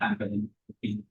happen between.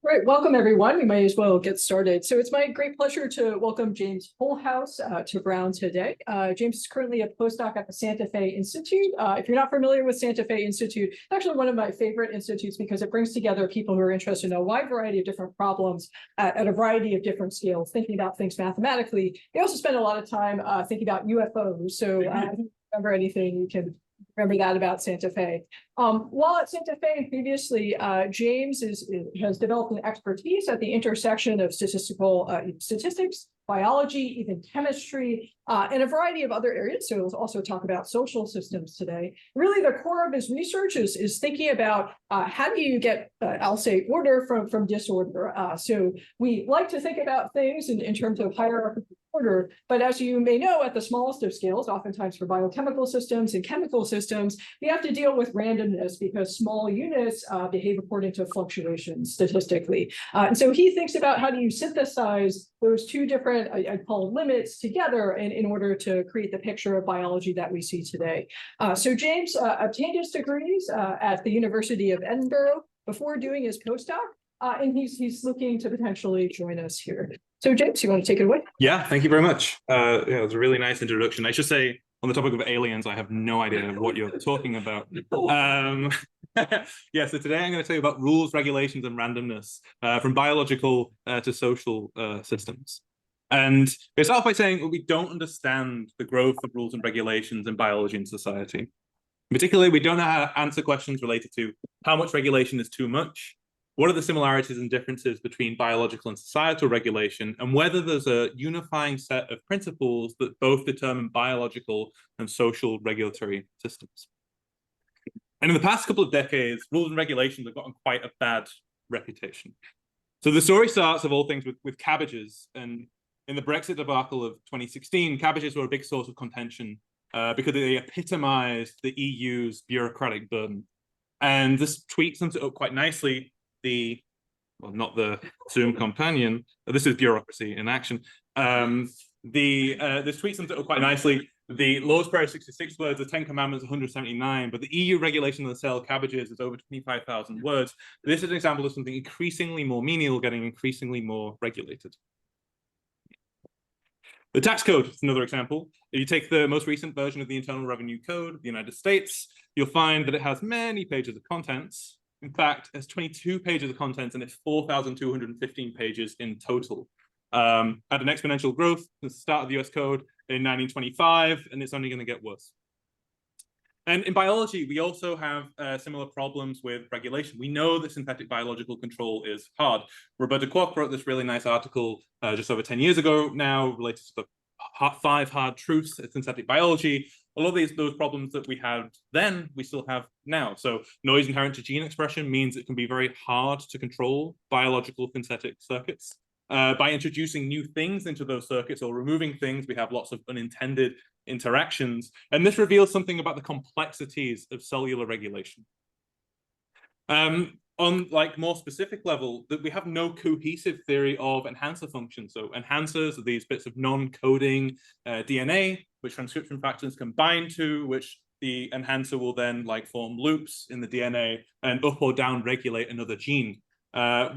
Right, welcome everyone. We might as well get started. So it's my great pleasure to welcome James Holehouse to Brown today. James is currently a postdoc at the Santa Fe Institute. If you're not familiar with Santa Fe Institute, it's actually one of my favorite institutes because it brings together people who are interested in a wide variety of different problems at a variety of different scales, thinking about things mathematically. They also spend a lot of time thinking about UFOs. So if you remember anything, you can remember that about Santa Fe. While at Santa Fe previously, James has developed an expertise at the intersection of statistics, biology, even chemistry, and a variety of other areas. So we'll also talk about social systems today. Really, the core of his research is thinking about how do you get, I'll say, order from disorder. So we like to think about things in terms of hierarchical order, but as you may know, at the smallest of scales, oftentimes for biochemical systems and chemical systems, we have to deal with randomness because small units behave according to fluctuations statistically. And so he thinks about how do you synthesize those two different, I call limits together in order to create the picture of biology that we see today. So James obtained his degrees at the University of Edinburgh before doing his postdoc, and he's looking to potentially join us here. So James, you want to take it away? Yeah, thank you very much. Yeah, it was a really nice introduction. I should say, on the topic of aliens, I have no idea what you're talking about. Yeah, so today I'm going to tell you about rules, regulations, and randomness from biological to social systems. And we start off by saying well, we don't understand the growth of rules and regulations in biology and society. Particularly, we don't know how to answer questions related to how much regulation is too much, what are the similarities and differences between biological and societal regulation, and whether there's a unifying set of principles that both determine biological and social regulatory systems. And in the past couple of decades, rules and regulations have gotten quite a bad reputation. So the story starts, of all things, with cabbages. And in the Brexit debacle of 2016, cabbages were a big source of contention because they epitomized the EU's bureaucratic burden. And this tweet sums it up quite nicely. Not the Zoom companion, this is bureaucracy in action. This tweet sums it up quite nicely. The Lord's Prayer 66 words, the 10 Commandments 179, but the EU regulation of the sale of cabbages is over 25,000 words. This is an example of something increasingly more menial getting increasingly more regulated. The tax code is another example. If you take the most recent version of the Internal Revenue Code of the United States, you'll find that it has many pages of contents. In fact, it's 22 pages of contents and it's 4,215 pages in total. At an exponential growth since the start of the US Code in 1925, and it's only going to get worse. And in biology, we also have similar problems with regulation. We know that synthetic biological control is hard. Roberta Kwok wrote this really nice article just over 10 years ago now related to the 5 hard truths of synthetic biology. A lot of those problems that we had then, we still have now. So noise inherent to gene expression means it can be very hard to control biological synthetic circuits. By introducing new things into those circuits or removing things, we have lots of unintended interactions. And this reveals something about the complexities of cellular regulation. On like more specific level, that we have no cohesive theory of enhancer functions. So enhancers are these bits of non-coding DNA, which transcription factors can bind to, which the enhancer will then like form loops in the DNA and up or down regulate another gene.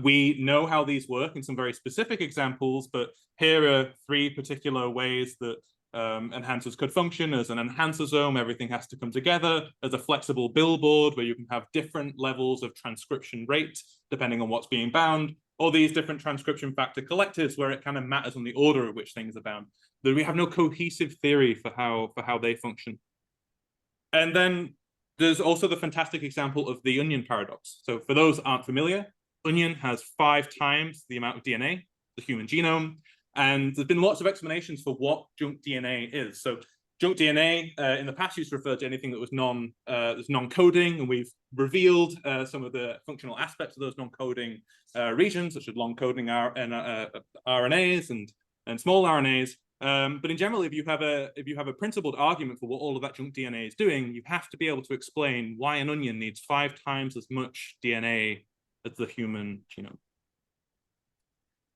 We know how these work in some very specific examples, but here are 3 particular ways that enhancers could function. As an enhancersome, everything has to come together. As a flexible billboard, where you can have different levels of transcription rate depending on what's being bound, or these different transcription factor collectives where it kind of matters on the order at which things are bound. That we have no cohesive theory for how they function. And then there's also the fantastic example of the onion paradox. So for those who aren't familiar, onion has 5 times the amount of DNA, the human genome. And there's been lots of explanations for what junk DNA is. So junk DNA in the past used to refer to anything that was non-coding, and we've revealed some of the functional aspects of those non-coding regions, such as long-coding RNAs and small RNAs. But in general, if you have a principled argument for what all of that junk DNA is doing, you have to be able to explain why an onion needs 5 times as much DNA as the human genome.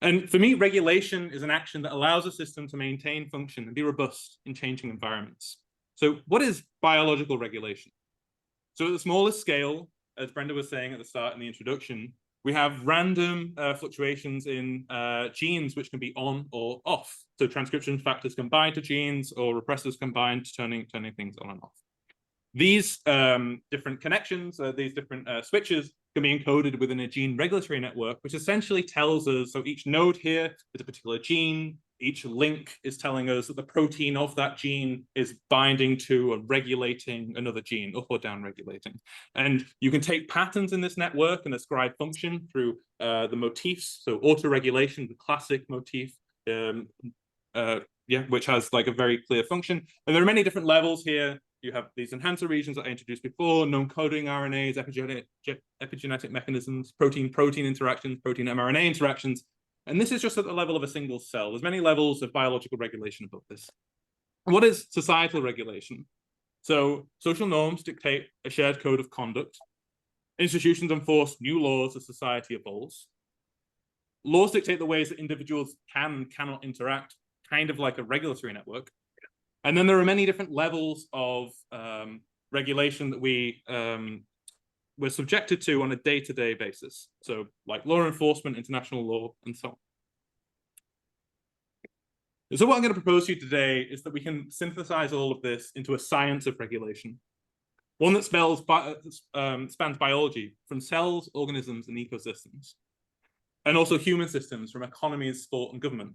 And for me, regulation is an action that allows a system to maintain function and be robust in changing environments. So what is biological regulation? So at the smallest scale, as Brenda was saying at the start in the introduction, we have random fluctuations in genes which can be on or off. So transcription factors can bind to genes, or repressors can bind to turning things on and off. These different connections, these different switches can be encoded within a gene regulatory network, which essentially tells us, so each node here is a particular gene, each link is telling us that the protein of that gene is binding to or regulating another gene, up or down regulating. And you can take patterns in this network and ascribe function through the motifs, so autoregulation, the classic motif, which has like a very clear function. And there are many different levels here. You have these enhancer regions that I introduced before, known coding RNAs, epigenetic mechanisms, protein-protein interactions, protein-mRNA interactions. And this is just at the level of a single cell. There's many levels of biological regulation above this. And what is societal regulation? So social norms dictate a shared code of conduct. Institutions enforce new laws as society evolves. Laws dictate the ways that individuals can and cannot interact, kind of like a regulatory network. And then there are many different levels of regulation that we're subjected to on a day-to-day basis. So like law enforcement, international law, and so on. So what I'm going to propose to you today is that we can synthesize all of this into a science of regulation. One that spans biology, from cells, organisms, and ecosystems. And also human systems, from economies, sport, and government.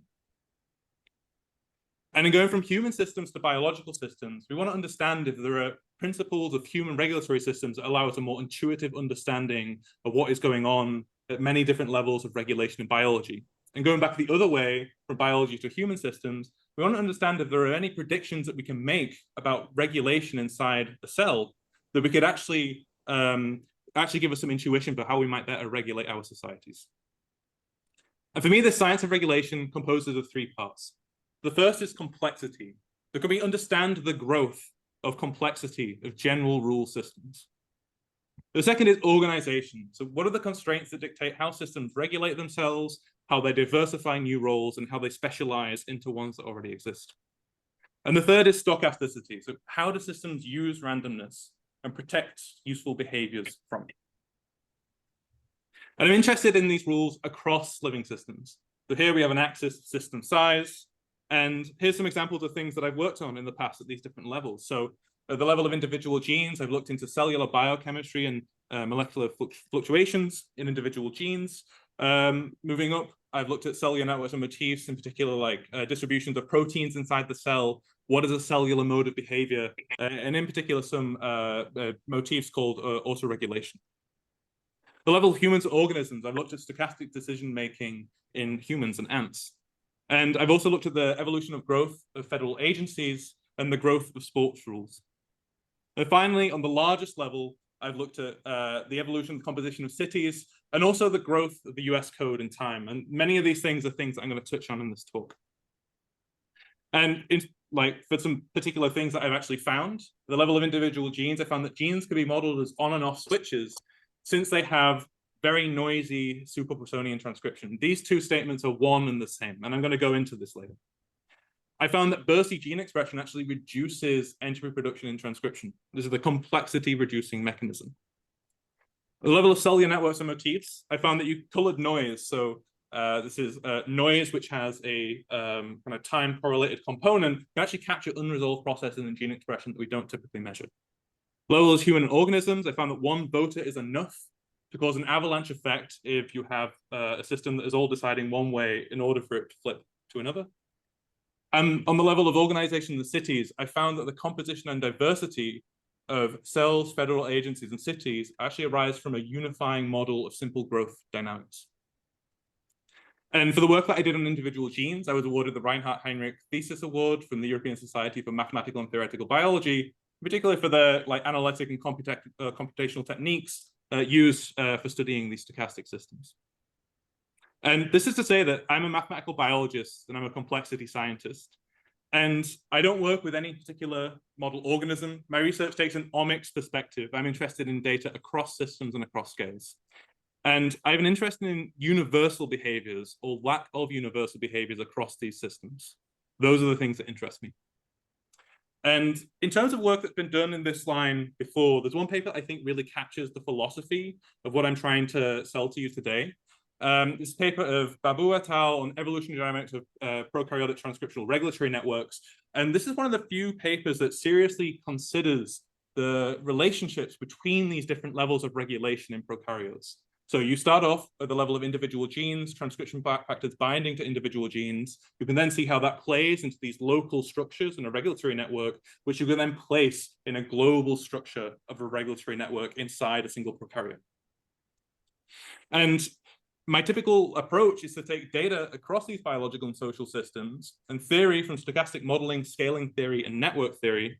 And in going from human systems to biological systems, we want to understand if there are principles of human regulatory systems that allow us a more intuitive understanding of what is going on at many different levels of regulation in biology. And going back the other way, from biology to human systems, we want to understand if there are any predictions that we can make about regulation inside a cell that we could actually give us some intuition for how we might better regulate our societies. And for me, this science of regulation composes of three parts. The first is complexity. So can we understand the growth of complexity of general rule systems? The second is organization. So what are the constraints that dictate how systems regulate themselves, how they diversify new roles, and how they specialize into ones that already exist? And the third is stochasticity. So how do systems use randomness and protect useful behaviors from it? And I'm interested in these rules across living systems. So here we have an axis of system size. And here's some examples of things that I've worked on in the past at these different levels. So at the level of individual genes, I've looked into cellular biochemistry and molecular fluctuations in individual genes. Moving up, I've looked at cellular networks and motifs, in particular like distributions of proteins inside the cell. What is a cellular mode of behavior? And in particular, some motifs called autoregulation. The level of humans and organisms, I've looked at stochastic decision-making in humans and ants. And I've also looked at the evolution of growth of federal agencies and the growth of sports rules. And finally, on the largest level, I've looked at the evolution and composition of cities and also the growth of the US code in time. And many of these things are things that I'm going to touch on in this talk. And for some particular things that I've actually found, the level of individual genes, I found that genes could be modeled as on and off switches since they have very noisy superpersonian transcription. These two statements are one and the same, and I'm going to go into this later. I found that bursty gene expression actually reduces entropy production in transcription. This is the complexity reducing mechanism. At the level of cellular networks and motifs, I found that you colored noise. So this is noise which has a kind of time correlated component, can actually capture unresolved processes in gene expression that we don't typically measure. Level of human organisms, I found that one voter is enough to cause an avalanche effect if you have a system that is all deciding one way in order for it to flip to another. And on the level of organization in the cities, I found that the composition and diversity of cells, federal agencies, and cities actually arise from a unifying model of simple growth dynamics. And for the work that I did on individual genes, I was awarded the Reinhard Heinrich Thesis Award from the European Society for Mathematical and Theoretical Biology, particularly for the analytic and computational techniques used for studying these stochastic systems. And this is to say that I'm a mathematical biologist and I'm a complexity scientist. And I don't work with any particular model organism. My research takes an omics perspective. I'm interested in data across systems and across scales. And I have an interest in universal behaviors or lack of universal behaviors across these systems. Those are the things that interest me. And in terms of work that's been done in this line before, there's one paper I think really captures the philosophy of what I'm trying to sell to you today. This paper of Babu et al. On evolutionary dynamics of prokaryotic transcriptional regulatory networks. And this is one of the few papers that seriously considers the relationships between these different levels of regulation in prokaryotes. So you start off at the level of individual genes, transcription factors binding to individual genes. You can then see how that plays into these local structures in a regulatory network, which you can then place in a global structure of a regulatory network inside a single prokaryote. And my typical approach is to take data across these biological and social systems and theory from stochastic modeling, scaling theory, and network theory,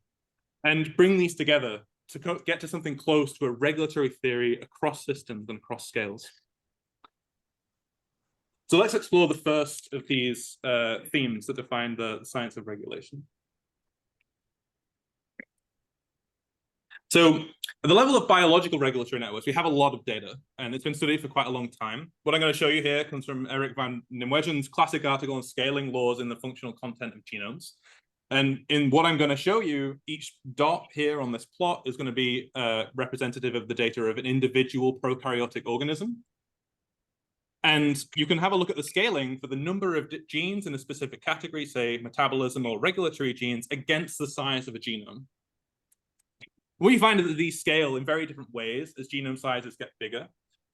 and bring these together to get to something close to a regulatory theory across systems and across scales. So let's explore the first of these themes that define the science of regulation. So at the level of biological regulatory networks, we have a lot of data, and it's been studied for quite a long time. What I'm going to show you here comes from Erik van Nimwegen's classic article on scaling laws in the functional content of genomes. And in what I'm going to show you, each dot here on this plot is going to be representative of the data of an individual prokaryotic organism. And you can have a look at the scaling for the number of genes in a specific category, say metabolism or regulatory genes, against the size of a genome. We find that these scale in very different ways as genome sizes get bigger.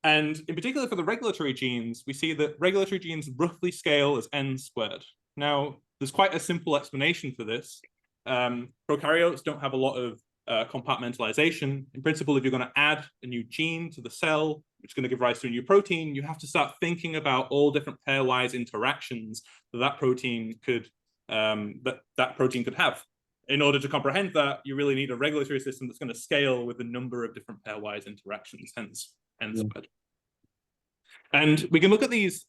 And in particular for the regulatory genes, we see that regulatory genes roughly scale as n squared. Now, there's quite a simple explanation for this. Prokaryotes don't have a lot of compartmentalization. In principle, if you're going to add a new gene to the cell, which is going to give rise to a new protein, you have to start thinking about all different pairwise interactions that protein could have. In order to comprehend that, you really need a regulatory system that's going to scale with the number of different pairwise interactions, hence n squared. And we can look at these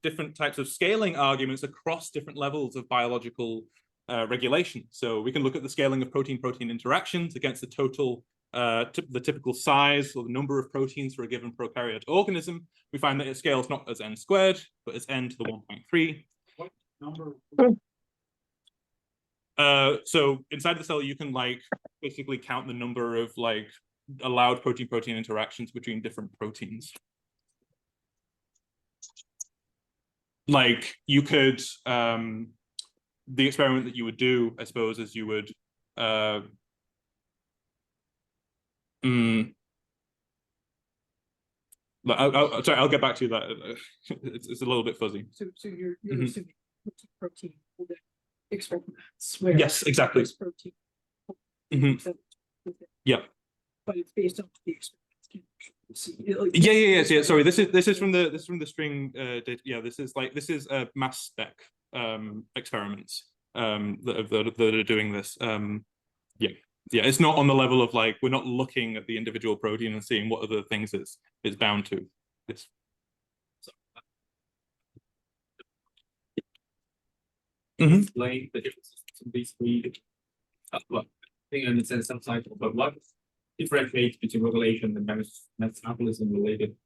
different types of scaling arguments across different levels of biological regulation. So we can look at the scaling of protein-protein interactions against the total, the typical size or the number of proteins for a given prokaryote organism. We find that it scales not as n squared, but as n to the 1.3. What number? So inside the cell, you can basically count the number of allowed protein-protein interactions between different proteins. You could, the experiment that you would do, I suppose, is you would, sorry, I'll get back to that. It's a little bit fuzzy. So you're assuming protein experiments where yes, exactly. Protein. Yeah. But it's based on the experiment. Yeah. Sorry, this is from the string data. Yeah, this is mass spec experiments that are doing this. Yeah, it's not on the level of we're not looking at the individual protein and seeing what other things it's bound to. It's explain the differences between these three. Well, I think I understand some cycle, but what differentiates between regulation and metabolism related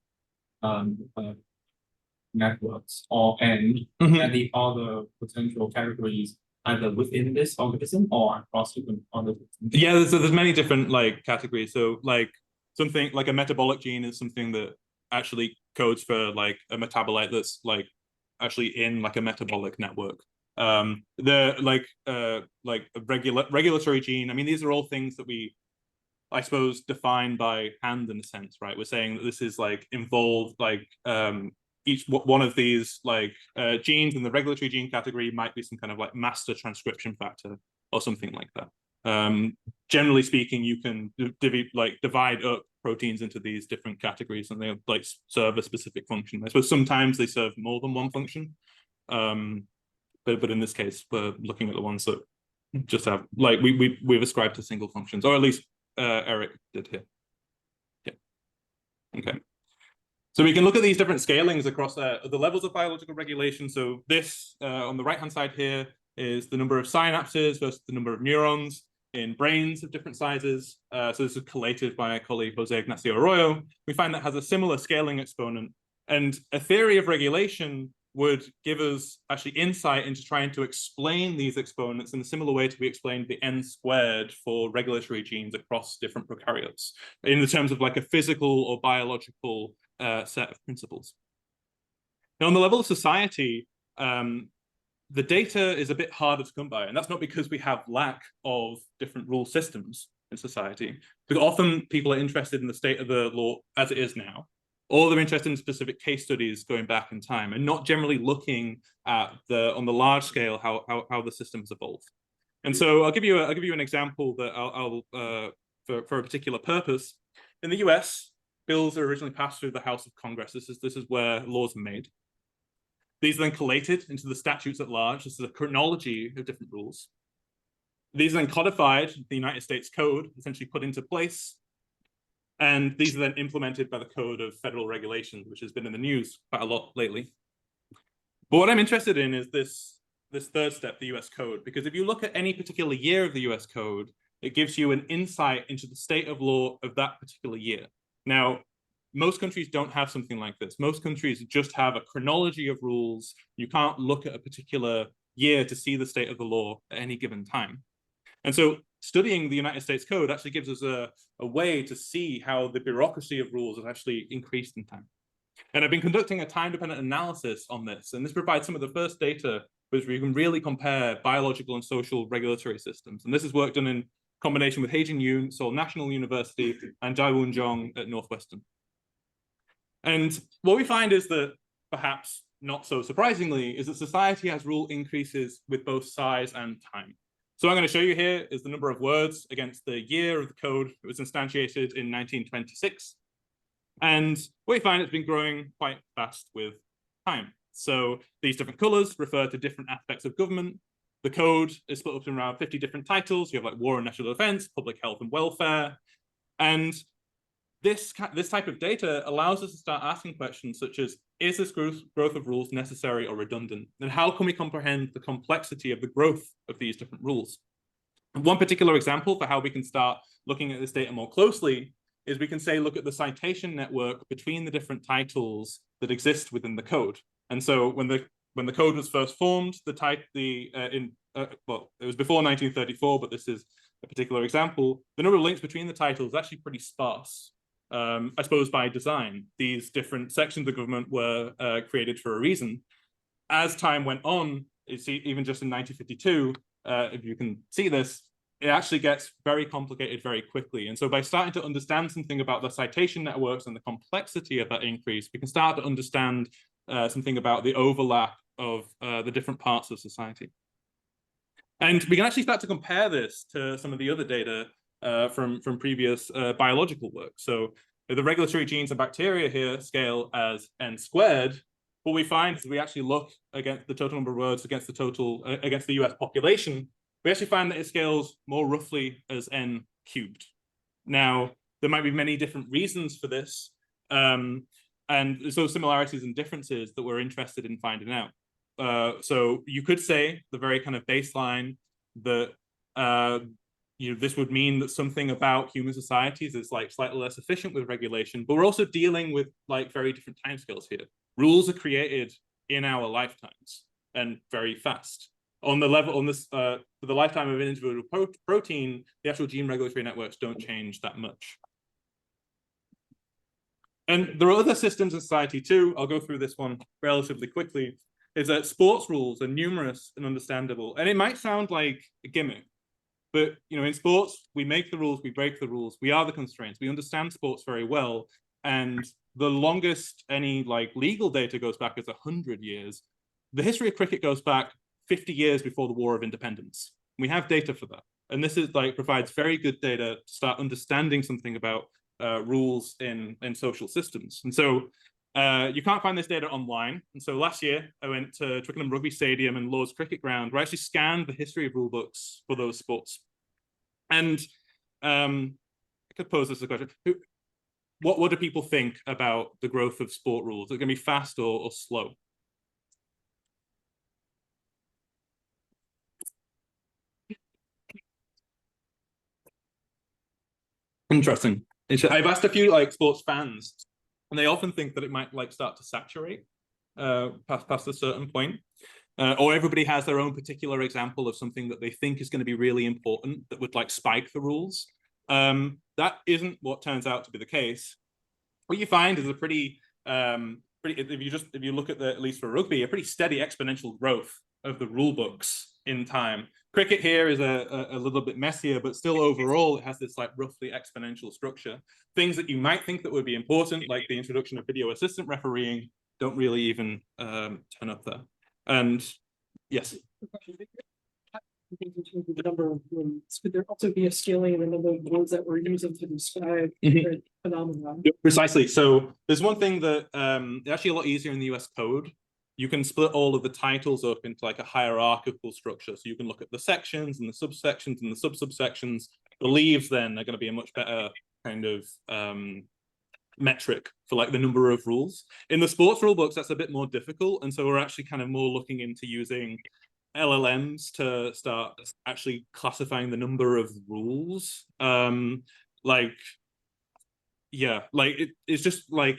networks and the other potential categories either within this organism or across different organisms? Yeah, there's many different categories. So something like a metabolic gene is something that actually codes for a metabolite that's actually in a metabolic network. The a regulatory gene. I mean, these are all things that we, I suppose, define by hand in a sense, right? We're saying that this is involved each one of these genes in the regulatory gene category might be some kind of master transcription factor or something like that. Generally speaking, you can divide up proteins into these different categories, and they serve a specific function. I suppose sometimes they serve more than one function, but in this case, we're looking at the ones that just have we've ascribed to single functions, or at least Erik did here. Yeah. Okay. So we can look at these different scalings across the levels of biological regulation. So this on the right-hand side here is the number of synapses versus the number of neurons in brains of different sizes. So this is collated by my colleague Jose Ignacio Arroyo. We find that has a similar scaling exponent. And a theory of regulation would give us actually insight into trying to explain these exponents in a similar way to we explained the n squared for regulatory genes across different prokaryotes, in the terms of like a physical or biological set of principles. Now, on the level of society, the data is a bit harder to come by, and that's not because we have lack of different rule systems in society, because often people are interested in the state of the law as it is now, or they're interested in specific case studies going back in time, and not generally looking at on the large scale how the system has evolved. And so I'll give you an example that for a particular purpose. In the US, bills are originally passed through the House of Congress. This is where laws are made. These are then collated into the statutes at large. This is a chronology of different rules. These are then codified, the United States Code, essentially put into place. And these are then implemented by the Code of Federal Regulations, which has been in the news quite a lot lately. But what I'm interested in is this third step, the US Code, because if you look at any particular year of the US Code, it gives you an insight into the state of law of that particular year. Now, most countries don't have something like this. Most countries just have a chronology of rules. You can't look at a particular year to see the state of the law at any given time. And so studying the United States Code actually gives us a way to see how the bureaucracy of rules has actually increased in time. And I've been conducting a time-dependent analysis on this, and this provides some of the first data which we can really compare biological and social regulatory systems. And this is work done in combination with Heijin Yoon, Seoul National University, and Daewon Jong at Northwestern. And what we find is that, perhaps not so surprisingly, is that society has rule increases with both size and time. So what I'm going to show you here is the number of words against the year of the code. It was instantiated in 1926. And what we find it's been growing quite fast with time. So these different colors refer to different aspects of government. The code is split up in around 50 different titles. You have like war and national defense, public health and welfare. And this type of data allows us to start asking questions such as, is this growth of rules necessary or redundant? And how can we comprehend the complexity of the growth of these different rules? And one particular example for how we can start looking at this data more closely is we can say, look at the citation network between the different titles that exist within the code. And so when the code was first formed, it was before 1934, but this is a particular example. The number of links between the titles is actually pretty sparse. I suppose by design. These different sections of the government were created for a reason. As time went on, you see, even just in 1952, if you can see this, it actually gets very complicated very quickly. And so by starting to understand something about the citation networks and the complexity of that increase, we can start to understand something about the overlap of the different parts of society. And we can actually start to compare this to some of the other data from previous biological work. So the regulatory genes and bacteria here scale as n squared. What we find is we actually look against the total number of words against the US population. We actually find that it scales more roughly as n cubed. Now, there might be many different reasons for this. And so similarities and differences that we're interested in finding out. So you could say the very kind of baseline that this would mean that something about human societies is like slightly less efficient with regulation, but we're also dealing with like very different timescales here. Rules are created in our lifetimes and very fast. On the level, for the lifetime of an individual protein, the actual gene regulatory networks don't change that much. And there are other systems in society too. I'll go through this one relatively quickly. Is that sports rules are numerous and understandable. And it might sound like a gimmick, but in sports, we make the rules, we break the rules, we are the constraints. We understand sports very well. And the longest any like legal data goes back is 100 years. The history of cricket goes back 50 years before the War of Independence. We have data for that. And this is like provides very good data to start understanding something about rules in social systems. And so you can't find this data online. And so last year, I went to Twickenham Rugby Stadium and Lord's Cricket Ground, where I actually scanned the history of rule books for those sports. And I could pose this as a question. What do people think about the growth of sport rules? Is it going to be fast or slow? Interesting. I've asked a few like sports fans, and they often think that it might like start to saturate. past a certain point. Or everybody has their own particular example of something that they think is going to be really important that would like spike the rules. That isn't what turns out to be the case. What you find is a pretty if you look at at least for rugby, a pretty steady exponential growth of the rule books in time. Cricket here is a little bit messier, but still overall it has this like roughly exponential structure. Things that you might think that would be important, like the introduction of video assistant refereeing, don't really even turn up there. And yes. The number of words, could there also be a scaling in the number of words that we're using to describe the phenomenon? Precisely. So there's one thing that it's actually a lot easier in the US code. You can split all of the titles up into like a hierarchical structure. So you can look at the sections and the subsections and the subsections. The leaves then are going to be a much better kind of metric for like the number of rules. In the sports rule books, that's a bit more difficult. And so we're actually kind of more looking into using LLMs to start actually classifying the number of rules. It's just like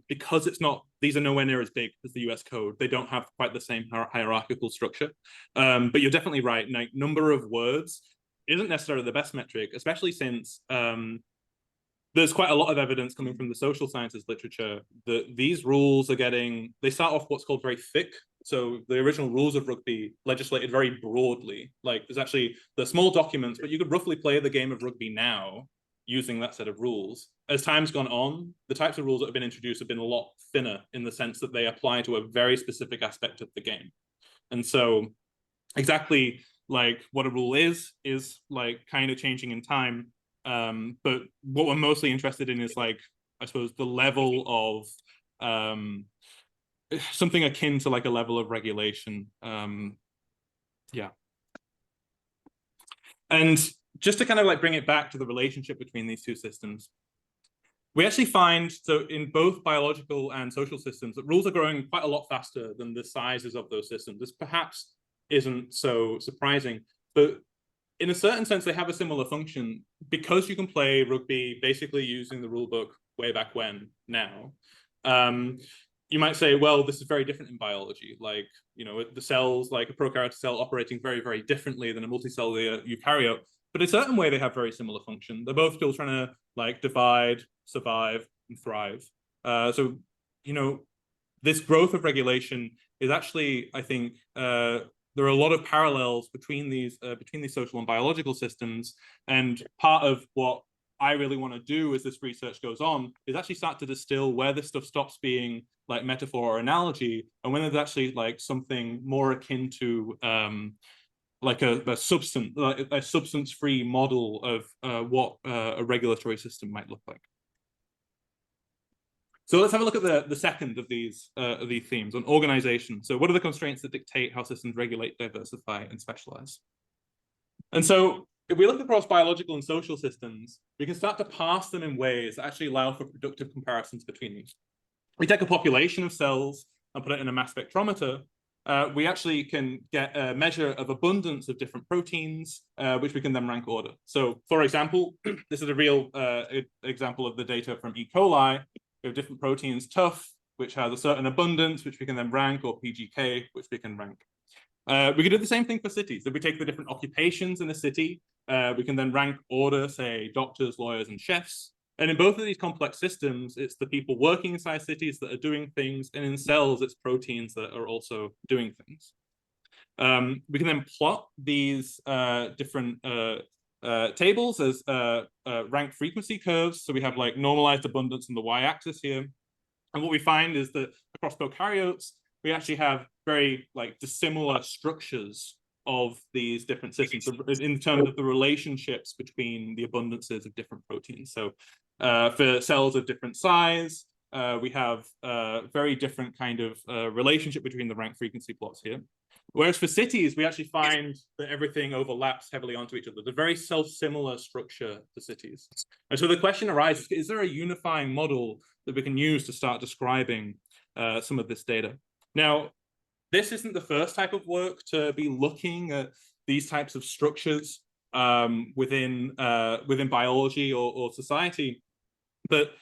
because it's not, these are nowhere near as big as the US code, they don't have quite the same hierarchical structure. But you're definitely right, like number of words isn't necessarily the best metric, especially since there's quite a lot of evidence coming from the social sciences literature that these rules are they start off what's called very thick. So the original rules of rugby legislated very broadly. Like there's actually the small documents, but you could roughly play the game of rugby now using that set of rules. As time's gone on, the types of rules that have been introduced have been a lot thinner in the sense that they apply to a very specific aspect of the game. And so exactly like what a rule is like kind of changing in time. But what we're mostly interested in is like, I suppose, the level of something akin to like a level of regulation. Yeah. And just to kind of like bring it back to the relationship between these two systems, we actually find, so in both biological and social systems, that rules are growing quite a lot faster than the sizes of those systems. This perhaps isn't so surprising, but in a certain sense, they have a similar function because you can play rugby basically using the rule book way back when now. You might say, well, this is very different in biology. Like, you know, the cells, like a prokaryotic cell operating very, very differently than a multicellular eukaryote. But in a certain way, they have very similar function. They're both still trying to like divide, survive, and thrive. So, you know, this growth of regulation is actually, I think, there are a lot of parallels between these social and biological systems. And part of what I really want to do as this research goes on is actually start to distill where this stuff stops being like metaphor or analogy, and when there's actually like something more akin to like a substance-free model of what a regulatory system might look like. So let's have a look at the second of these themes on organization. So what are the constraints that dictate how systems regulate, diversify, and specialize? And so if we look across biological and social systems, we can start to parse them in ways that actually allow for productive comparisons between them. We take a population of cells and put it in a mass spectrometer. We actually can get a measure of abundance of different proteins, which we can then rank order. So for example, this is a real example of the data from E. coli. We have different proteins, tough, which has a certain abundance, which we can then rank, or PGK, which we can rank. We can do the same thing for cities. If we take the different occupations in a city, we can then rank order, say, doctors, lawyers, and chefs. And in both of these complex systems, it's the people working inside cities that are doing things, and in cells, it's proteins that are also doing things. We can then plot these different tables as rank frequency curves. So we have like normalized abundance on the y-axis here. And what we find is that across prokaryotes, we actually have very like dissimilar structures of these different systems in terms of the relationships between the abundances of different proteins. So for cells of different size, we have a very different kind of relationship between the rank frequency plots here. Whereas for cities, we actually find that everything overlaps heavily onto each other. They're very self-similar structure to cities. And so the question arises, is there a unifying model that we can use to start describing some of this data? Now, this isn't the first type of work to be looking at these types of structures within biology or society. But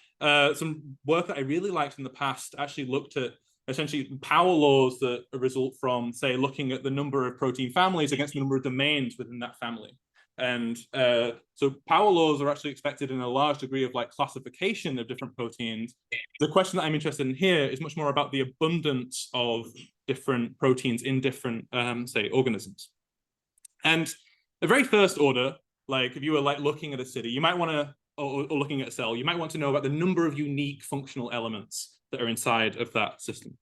some work that I really liked in the past actually looked at essentially power laws that result from, say, looking at the number of protein families against the number of domains within that family. And so power laws are actually expected in a large degree of like classification of different proteins. The question that I'm interested in here is much more about the abundance of different proteins in different, say, organisms. And the very first order, like if you were like looking at a city, you might want to, or looking at a cell, you might want to know about the number of unique functional elements that are inside of that system.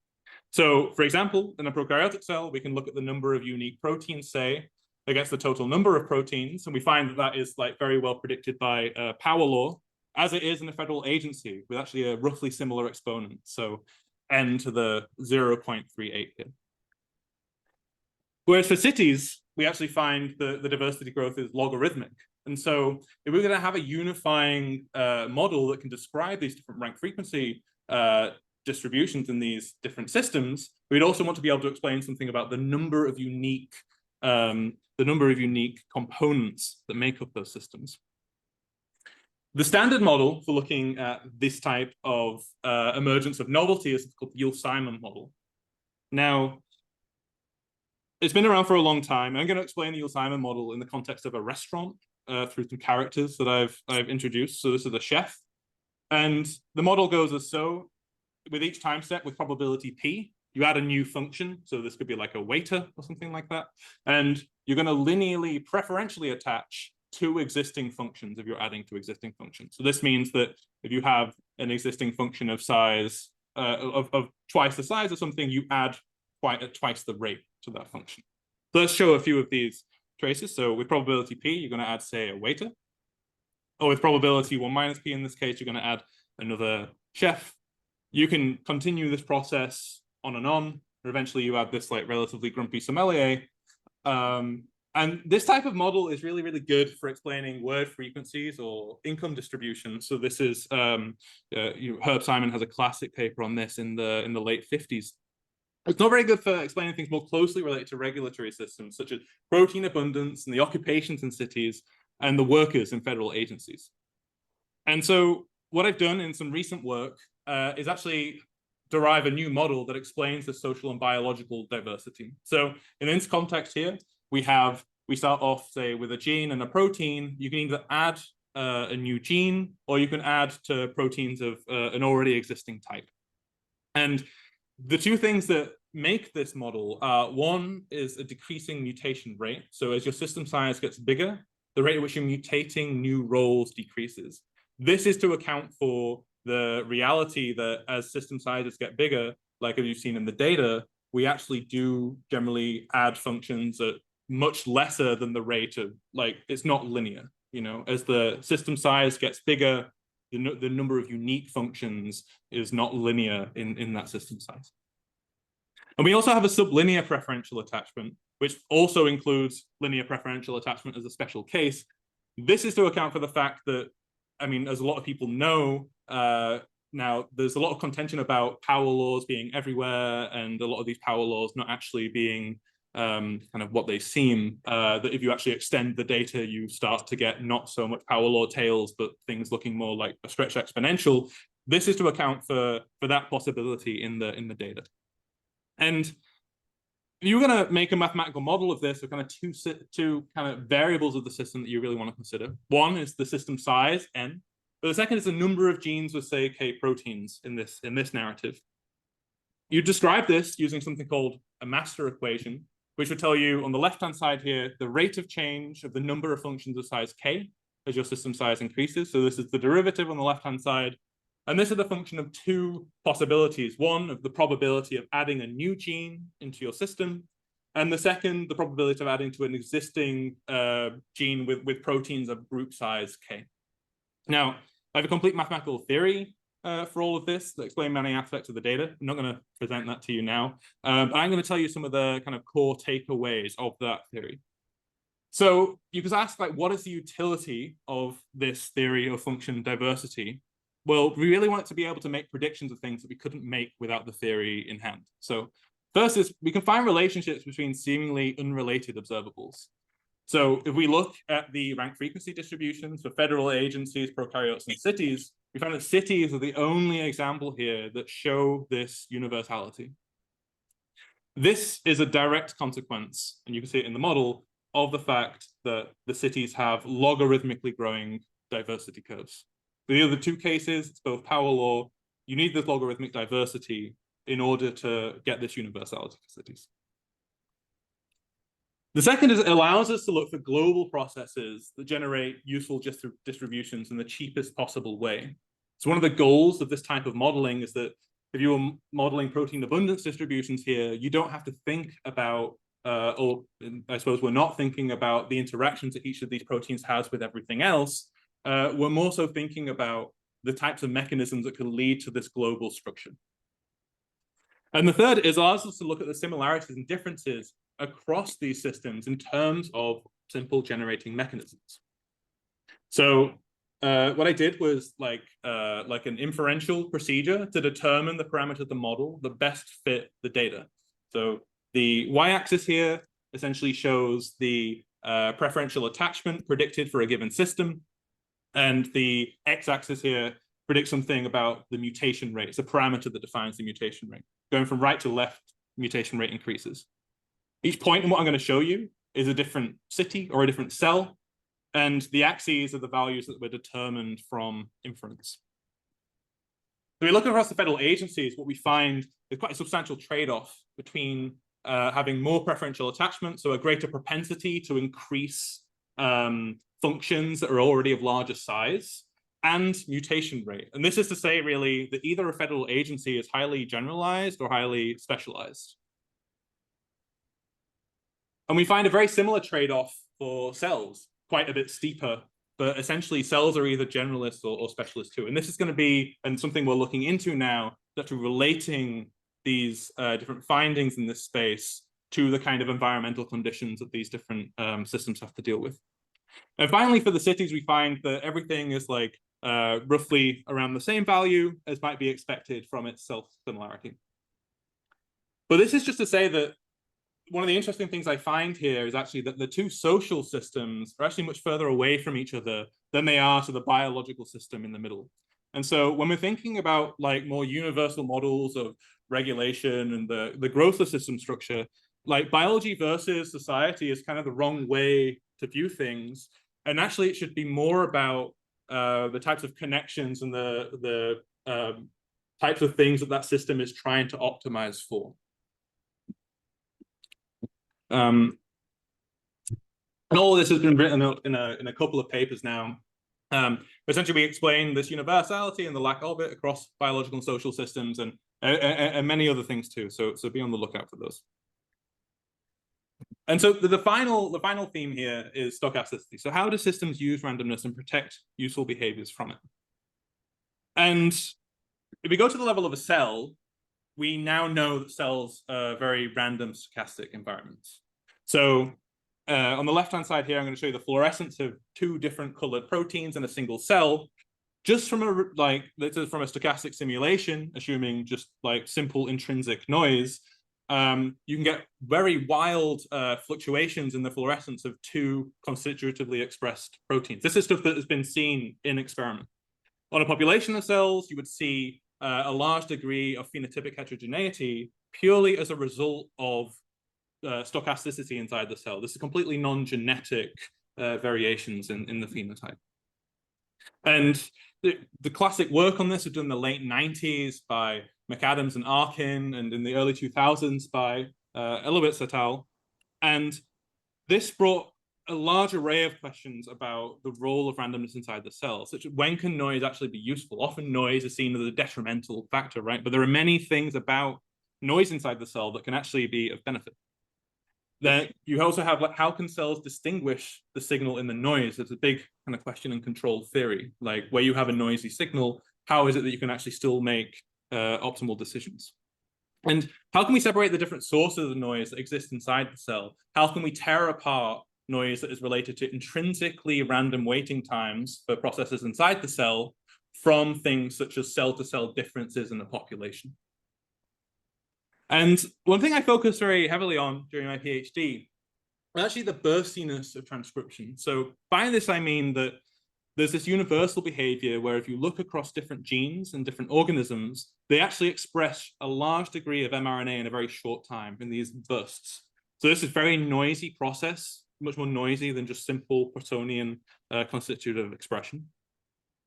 So for example, in a prokaryotic cell, we can look at the number of unique proteins, say, against the total number of proteins, and we find that that is like very well predicted by power law, as it is in a federal agency, with actually a roughly similar exponent. So n to the 0.38 here. Whereas for cities, we actually find the diversity growth is logarithmic. And so if we're going to have a unifying model that can describe these different rank frequency distributions in these different systems, we'd also want to be able to explain something about the number of unique components that make up those systems. The standard model for looking at this type of emergence of novelty is called the Yule-Simon model. Now, it's been around for a long time. I'm going to explain the Yule-Simon model in the context of a restaurant through some characters that I've introduced. So this is the chef. And the model goes as so. With each time step with probability P, you add a new function. So this could be like a waiter or something like that. And you're going to linearly, preferentially attach two existing functions if you're adding to existing functions. So this means that if you have an existing function of size, of twice the size of something, you add twice the rate to that function. So let's show a few of these traces. So with probability P, you're going to add, say, a waiter. Or with probability 1 minus P in this case, you're going to add another chef. You can continue this process on and on, and eventually you add this like relatively grumpy sommelier. And this type of model is really, really good for explaining word frequencies or income distribution. So this is, Herb Simon has a classic paper on this in the late 50s. It's not very good for explaining things more closely related to regulatory systems, such as protein abundance and the occupations in cities and the workers in federal agencies. And so what I've done in some recent work is actually derive a new model that explains the social and biological diversity. So in this context here, we start off, say, with a gene and a protein. You can either add a new gene, or you can add to proteins of an already existing type. And the two things that make this model, one is a decreasing mutation rate. So as your system size gets bigger, the rate at which you're mutating new roles decreases. This is to account for the reality that as system sizes get bigger, like as you've seen in the data, we actually do generally add functions at much lesser than the rate of, like, it's not linear, you know, as the system size gets bigger, the number of unique functions is not linear in that system size. And we also have a sublinear preferential attachment, which also includes linear preferential attachment as a special case. This is to account for the fact that, I mean, as a lot of people know, now there's a lot of contention about power laws being everywhere, and a lot of these power laws not actually being kind of what they seem, that if you actually extend the data, you start to get not so much power law tails, but things looking more like a stretched exponential. This is to account for that possibility in the data. And if you're going to make a mathematical model of this, there are kind of two kind of variables of the system that you really want to consider. One is the system size, n, but the second is the number of genes with, say, K proteins in this narrative. You describe this using something called a master equation, which would tell you on the left-hand side here, the rate of change of the number of functions of size K as your system size increases. So this is the derivative on the left-hand side. And this is a function of two possibilities. One, of the probability of adding a new gene into your system. And the second, the probability of adding to an existing gene with proteins of group size K. Now, I have a complete mathematical theory for all of this that explain many aspects of the data. I'm not going to present that to you now, but I'm going to tell you some of the kind of core takeaways of that theory. So you could ask, like, what is the utility of this theory of function diversity? Well, we really want to be able to make predictions of things that we couldn't make without the theory in hand. So first is we can find relationships between seemingly unrelated observables. So if we look at the rank frequency distributions for federal agencies, prokaryotes, and cities, we find that cities are the only example here that show this universality. This is a direct consequence, and you can see it in the model, of the fact that the cities have logarithmically growing diversity curves. The other two cases, it's both power law. You need this logarithmic diversity in order to get this universality for cities. The second is it allows us to look for global processes that generate useful distributions in the cheapest possible way. So one of the goals of this type of modeling is that if you were modeling protein abundance distributions here, you don't have to think about, or I suppose we're not thinking about the interactions that each of these proteins has with everything else. We're more so thinking about the types of mechanisms that can lead to this global structure. And the third is allows us to look at the similarities and differences across these systems in terms of simple generating mechanisms. So what I did was like an inferential procedure to determine the parameters of the model that best fit the data. So the y-axis here essentially shows the preferential attachment predicted for a given system. And the x-axis here predicts something about the mutation rate. It's a parameter that defines the mutation rate. Going from right to left, mutation rate increases. Each point in what I'm going to show you is a different city or a different cell. And the axes are the values that were determined from inference. So we look across the federal agencies, what we find is quite a substantial trade-off between having more preferential attachment, so a greater propensity to increase functions that are already of larger size, and mutation rate. And this is to say, really, that either a federal agency is highly generalized or highly specialized. And we find a very similar trade-off for cells, quite a bit steeper, but essentially cells are either generalists or specialists too. And this is going to be, and something we're looking into now, that relating these different findings in this space to the kind of environmental conditions that these different systems have to deal with. And finally, for the cities, we find that everything is like roughly around the same value as might be expected from its self-similarity. But this is just to say that one of the interesting things I find here is actually that the two social systems are actually much further away from each other than they are to the biological system in the middle. And so when we're thinking about like more universal models of regulation and the growth of system structure, like biology versus society is kind of the wrong way to view things. And actually it should be more about the types of connections and the types of things that that system is trying to optimize for. And all of this has been written in a couple of papers now. Essentially, we explain this universality and the lack of it across biological and social systems, and many other things too. So be on the lookout for those. And so the final theme here is stochasticity. So how do systems use randomness and protect useful behaviors from it? And if we go to the level of a cell, we now know that cells are very random stochastic environments. So on the left-hand side here, I'm going to show you the fluorescence of two different colored proteins in a single cell. Just from this is from a stochastic simulation, assuming just like simple intrinsic noise, you can get very wild fluctuations in the fluorescence of two constitutively expressed proteins. This is stuff that has been seen in experiment. On a population of cells, you would see a large degree of phenotypic heterogeneity purely as a result of stochasticity inside the cell. This is completely non-genetic variations in the phenotype. And the classic work on this was done in the late 90s by McAdams and Arkin, and in the early 2000s by Elowitz et al. And this brought a large array of questions about the role of randomness inside the cell, such as when can noise actually be useful? Often noise is seen as a detrimental factor, right? But there are many things about noise inside the cell that can actually be of benefit. Then you also have like, how can cells distinguish the signal in the noise? It's a big kind of question in control theory, like where you have a noisy signal, how is it that you can actually still make optimal decisions? And how can we separate the different sources of noise that exist inside the cell? How can we tear apart noise that is related to intrinsically random waiting times for processes inside the cell from things such as cell-to-cell differences in the population? And one thing I focused very heavily on during my PhD was actually the burstiness of transcription. So by this, I mean that there's this universal behavior where if you look across different genes and different organisms, they actually express a large degree of mRNA in a very short time in these bursts. So this is a very noisy process, much more noisy than just simple Protonian constitutive expression.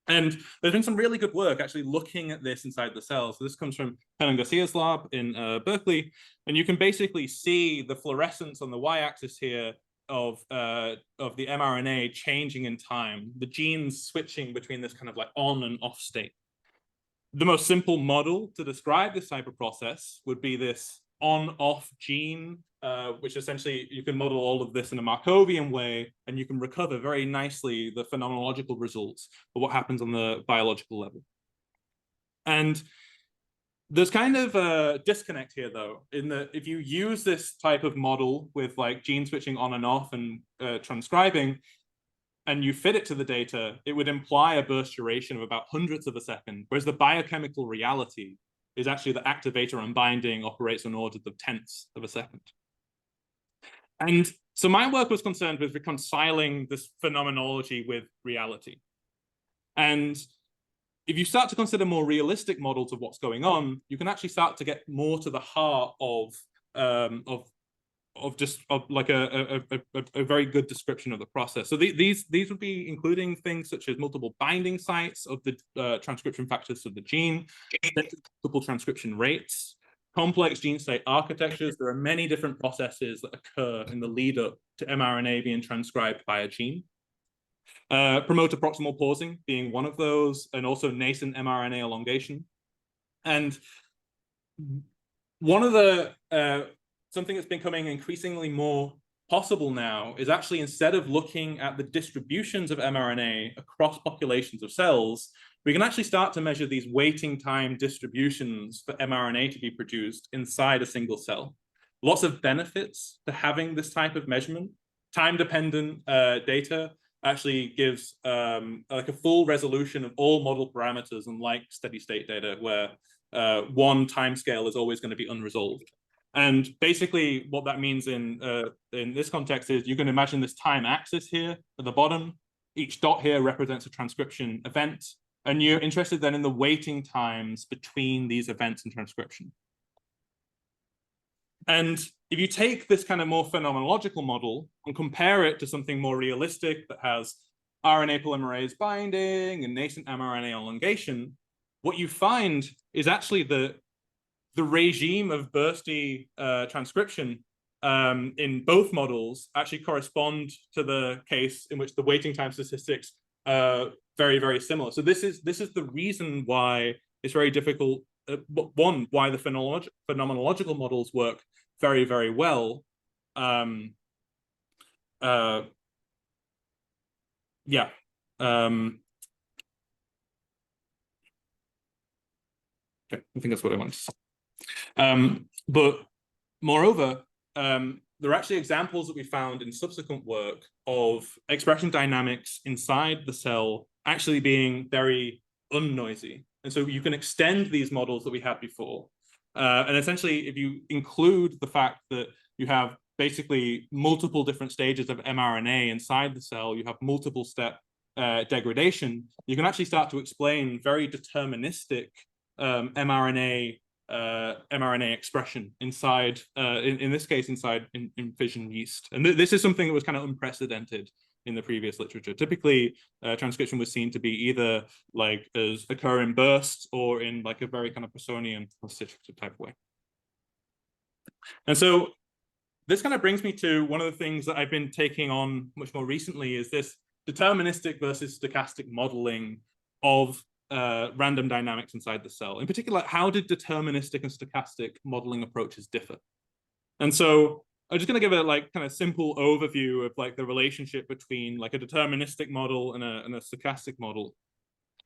And there's been some really good work actually looking at this inside the cell. So this comes from Helen Garcia's lab in Berkeley, and you can basically see the fluorescence on the y-axis here of the mRNA changing in time, the genes switching between this kind of like on and off state. The most simple model to describe this type of process would be this on-off gene, which essentially you can model all of this in a Markovian way, and you can recover very nicely the phenomenological results of what happens on the biological level. And there's kind of a disconnect here, though, in that if you use this type of model with like gene switching on and off and transcribing, and you fit it to the data, it would imply a burst duration of about hundredths of a second, whereas the biochemical reality is actually the activator unbinding operates on orders of tenths of a second. And so my work was concerned with reconciling this phenomenology with reality. And if you start to consider more realistic models of what's going on, you can actually start to get more to the heart of like a very good description of the process. So these would be including things such as multiple binding sites of the transcription factors of the gene, multiple transcription rates, complex gene state architectures. There are many different processes that occur in the lead up to mRNA being transcribed by a gene. Promoter proximal pausing being one of those, and also nascent mRNA elongation. And one of the something that's becoming increasingly more possible now is actually, instead of looking at the distributions of mRNA across populations of cells, we can actually start to measure these waiting time distributions for mRNA to be produced inside a single cell. Lots of benefits to having this type of measurement. Time-dependent data actually gives like a full resolution of all model parameters, unlike steady-state data where one timescale is always going to be unresolved. And basically what that means in this context is you can imagine this time axis here at the bottom. Each dot here represents a transcription event. And you're interested then in the waiting times between these events and transcription. And if you take this kind of more phenomenological model and compare it to something more realistic that has RNA polymerase binding and nascent mRNA elongation, what you find is actually the regime of bursty transcription in both models actually correspond to the case in which the waiting time statistics are very, very similar. So this is the reason why it's very difficult. One, why the phenomenological models work very, very well. Yeah. Okay, I think that's what I wanted to say. But moreover, there are actually examples that we found in subsequent work of expression dynamics inside the cell actually being very unnoisy. And so you can extend these models that we had before. And essentially, if you include the fact that you have basically multiple different stages of mRNA inside the cell, you have multiple step degradation, you can actually start to explain very deterministic mRNA expression inside, in this case, inside in fission yeast. And this is something that was kind of unprecedented in the previous literature. Typically, transcription was seen to be either like as occur in bursts or in like a very kind of Personian constitutive type way. And so this kind of brings me to one of the things that I've been taking on much more recently is this deterministic versus stochastic modeling of random dynamics inside the cell. In particular, how did deterministic and stochastic modeling approaches differ? And so I'm just going to give a like kind of simple overview of like the relationship between like a deterministic model and a stochastic model.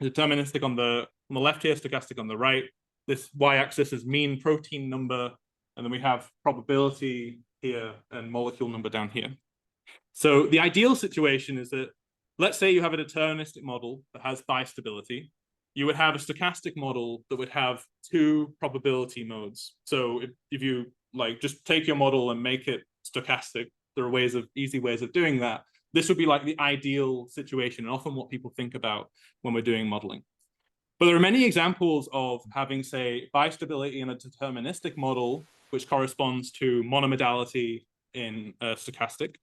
Deterministic on the left here, stochastic on the right. This y-axis is mean protein number, and then we have probability here and molecule number down here. So the ideal situation is that, let's say you have a deterministic model that has bistability. You would have a stochastic model that would have two probability modes. So if you like just take your model and make it stochastic, there are easy ways of doing that. this would be like the ideal situation, and often what people think about when we're doing modeling. But there are many examples of having, say, bistability in a deterministic model, which corresponds to monomodality in a stochastic,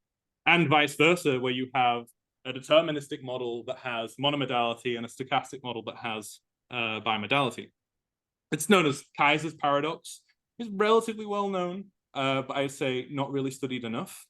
and vice versa, where you have a deterministic model that has monomodality and a stochastic model that has bimodality. It's known as Kaiser's paradox. It's relatively well known, but I'd say not really studied enough.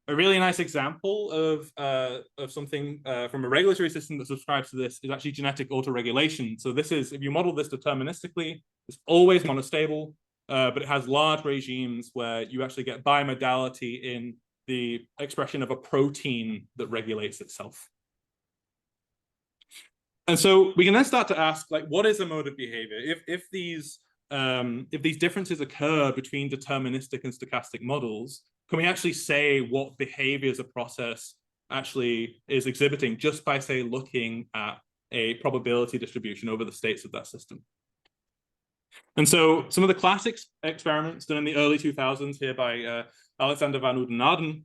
A really nice example of something from a regulatory system that subscribes to this is actually genetic autoregulation. So this is, if you model this deterministically, it's always monostable, but it has large regimes where you actually get bimodality in the expression of a protein that regulates itself. And so we can then start to ask, like, what is a mode of behavior? If these differences occur between deterministic and stochastic models, can we actually say what behaviors a process actually is exhibiting just by, say, looking at a probability distribution over the states of that system? And so some of the classic experiments done in the early 2000s here by Alexander van Oudenaarde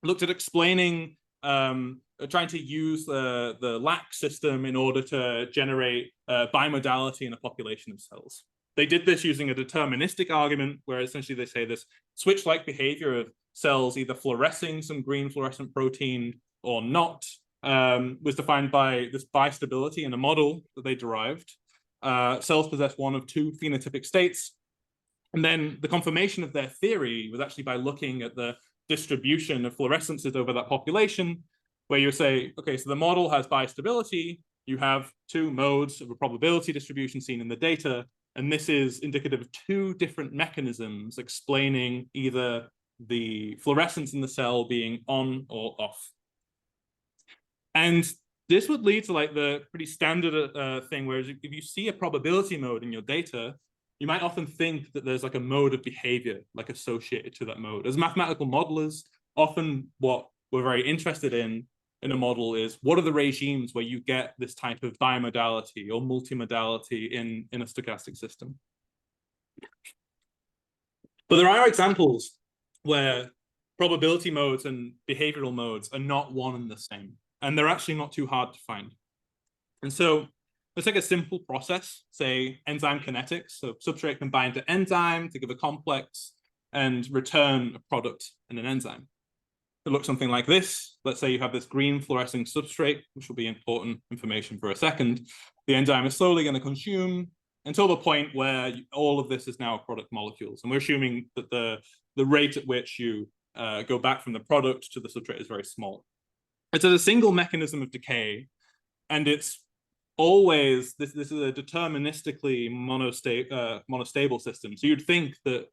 looked at explaining, trying to use the lac system in order to generate bimodality in a population of cells. They did this using a deterministic argument, where essentially they say this switch-like behavior of cells either fluorescing some green fluorescent protein or not was defined by this bistability in a model that they derived. Cells possess one of two phenotypic states. And then the confirmation of their theory was actually by looking at the distribution of fluorescences over that population, where you say, okay, so the model has bistability, you have two modes of a probability distribution seen in the data, and this is indicative of two different mechanisms explaining either the fluorescence in the cell being on or off. And this would lead to like the pretty standard thing, whereas if you see a probability mode in your data, you might often think that there's like a mode of behavior like associated to that mode. As mathematical modelers, often what we're very interested in a model is what are the regimes where you get this type of bimodality or multimodality in a stochastic system. But there are examples where probability modes and behavioral modes are not one and the same, and they're actually not too hard to find. And so let's take a simple process, say enzyme kinetics. So substrate can bind to enzyme to give a complex and return a product in an enzyme. It looks something like this. Let's say you have this green fluorescing substrate, which will be important information for a second. The enzyme is slowly going to consume until the point where all of this is now product molecules. And we're assuming that the rate at which you go back from the product to the substrate is very small. It's a single mechanism of decay, and it's always, this is a deterministically monostable system. So you'd think that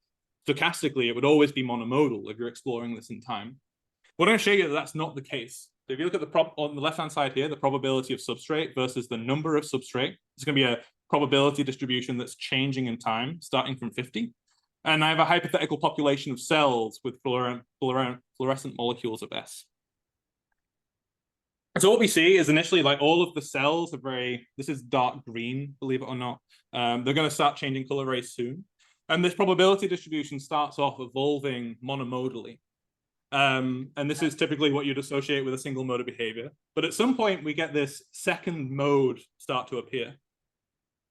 stochastically it would always be monomodal if you're exploring this in time. What I'm going to show you that that's not the case. So if you look at on the left-hand side here, the probability of substrate versus the number of substrate, it's going to be a probability distribution that's changing in time, starting from 50. And I have a hypothetical population of cells with fluorescent molecules of S. So what we see is initially like all of the cells are this is dark green, believe it or not. They're going to start changing color very soon. And this probability distribution starts off evolving monomodally. And this is typically what you'd associate with a single mode of behavior. But at some point, we get this second mode start to appear.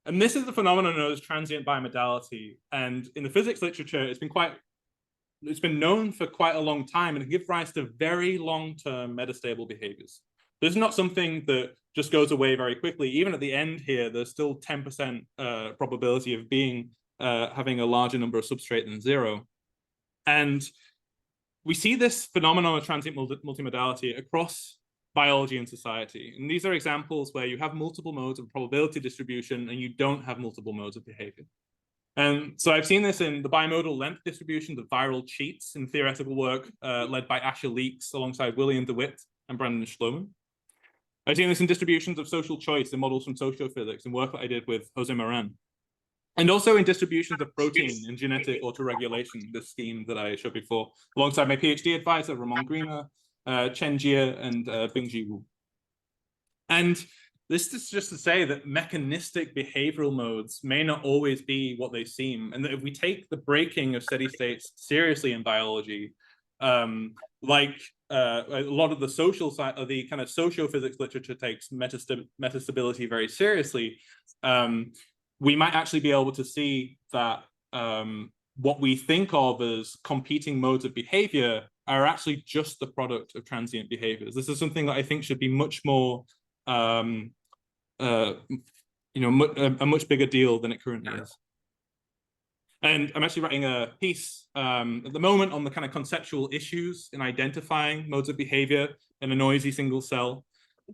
And this is the phenomenon known as transient bimodality. And in the physics literature, it's been known for quite a long time, and it gives rise to very long-term metastable behaviors. This is not something that just goes away very quickly. Even at the end here, there's still 10% probability of having a larger number of substrate than 0. And we see this phenomenon of transient multimodality across biology and society. And these are examples where you have multiple modes of probability distribution and you don't have multiple modes of behavior. And so I've seen this in the bimodal length distributions of viral cheats in theoretical work led by Asher Leeks alongside William DeWitt and Brandon Schloman. I've seen this in distributions of social choice in models from sociophysics and work that I did with Jose Moran. And also in distributions of protein and genetic autoregulation, this scheme that I showed before, alongside my PhD advisor, Ramon Greener, Chen Jie, and Bingji Wu. And this is just to say that mechanistic behavioral modes may not always be what they seem. And that if we take the breaking of steady states seriously in biology, A lot of the social side of the kind of sociophysics literature takes metastability very seriously. We might actually be able to see that what we think of as competing modes of behavior are actually just the product of transient behaviors. This is something that I think should be much more, a much bigger deal than it currently is. And I'm actually writing a piece at the moment on the kind of conceptual issues in identifying modes of behavior in a noisy single cell.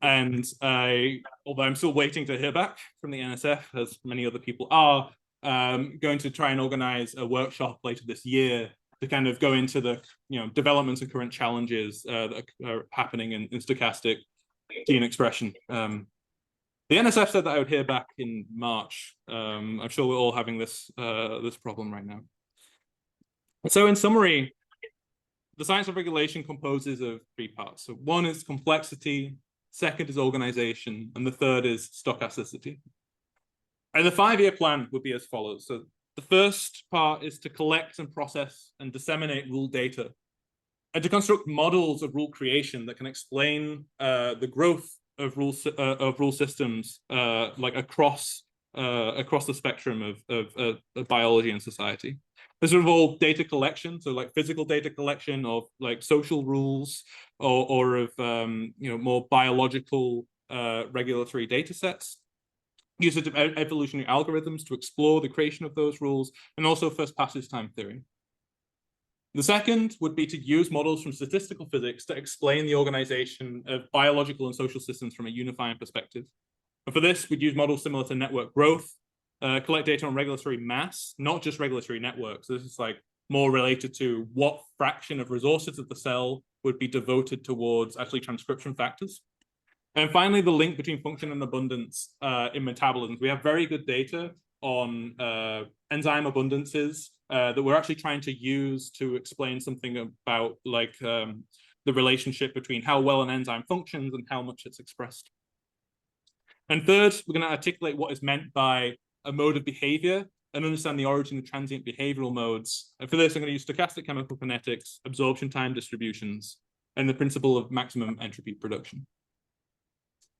And although I'm still waiting to hear back from the NSF, as many other people are, going to try and organize a workshop later this year to kind of go into the developments and current challenges that are happening in stochastic gene expression. The NSF said that I would hear back in March. I'm sure we're all having this problem right now. So in summary, the science of regulation composes of 3 parts. So one is complexity, second is organization, and the third is stochasticity. And the 5-year plan would be as follows. So the first part is to collect and process and disseminate rule data, and to construct models of rule creation that can explain the growth of rule systems like across the spectrum of biology and society. This would involve data collection, so like physical data collection of like social rules or of more biological regulatory data sets. Use of evolutionary algorithms to explore the creation of those rules, and also first passage time theory. The second would be to use models from statistical physics to explain the organization of biological and social systems from a unifying perspective. And for this, we'd use models similar to network growth, collect data on regulatory mass, not just regulatory networks. This is like more related to what fraction of resources of the cell would be devoted towards actually transcription factors. And finally, the link between function and abundance in metabolisms. We have very good data on enzyme abundances that we're actually trying to use to explain something about like the relationship between how well an enzyme functions and how much it's expressed. And third, we're going to articulate what is meant by a mode of behavior and understand the origin of transient behavioral modes. And for this, I'm going to use stochastic chemical kinetics, absorption time distributions, and the principle of maximum entropy production.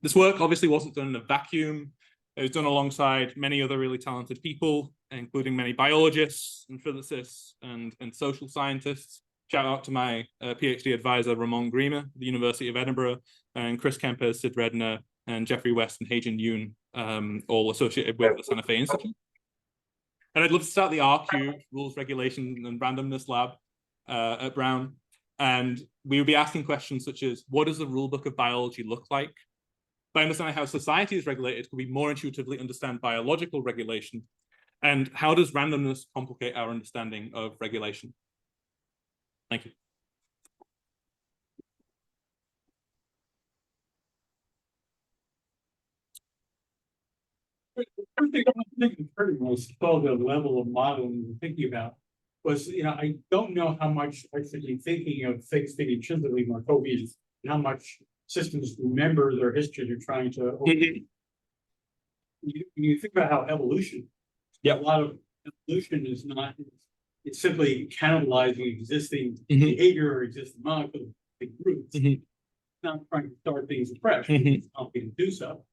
This work obviously wasn't done in a vacuum. It was done alongside many other really talented people, including many biologists and physicists and social scientists. Shout out to my PhD advisor, Ramon Grima, at the University of Edinburgh, and Chris Kempers, Sid Redner, and Jeffrey West and Heijin Yoon, all associated with the Santa Fe Institute. And I'd love to start the RQ, Rules, Regulation, and Randomness Lab at Brown. And we would be asking questions such as, what does the rulebook of biology look like? By understanding how society is regulated, can we more intuitively understand biological regulation? And how does randomness complicate our understanding of regulation? Thank you. I think was called the level of modeling we're thinking about was, I don't know how much actually thinking of things being intrinsically Markovian and how much systems remember their history. They're trying to. When you think about how evolution, a lot of evolution is not. It's simply cannibalizing existing behavior or existing molecules, groups. Not trying to start things afresh. It's complicated to do so.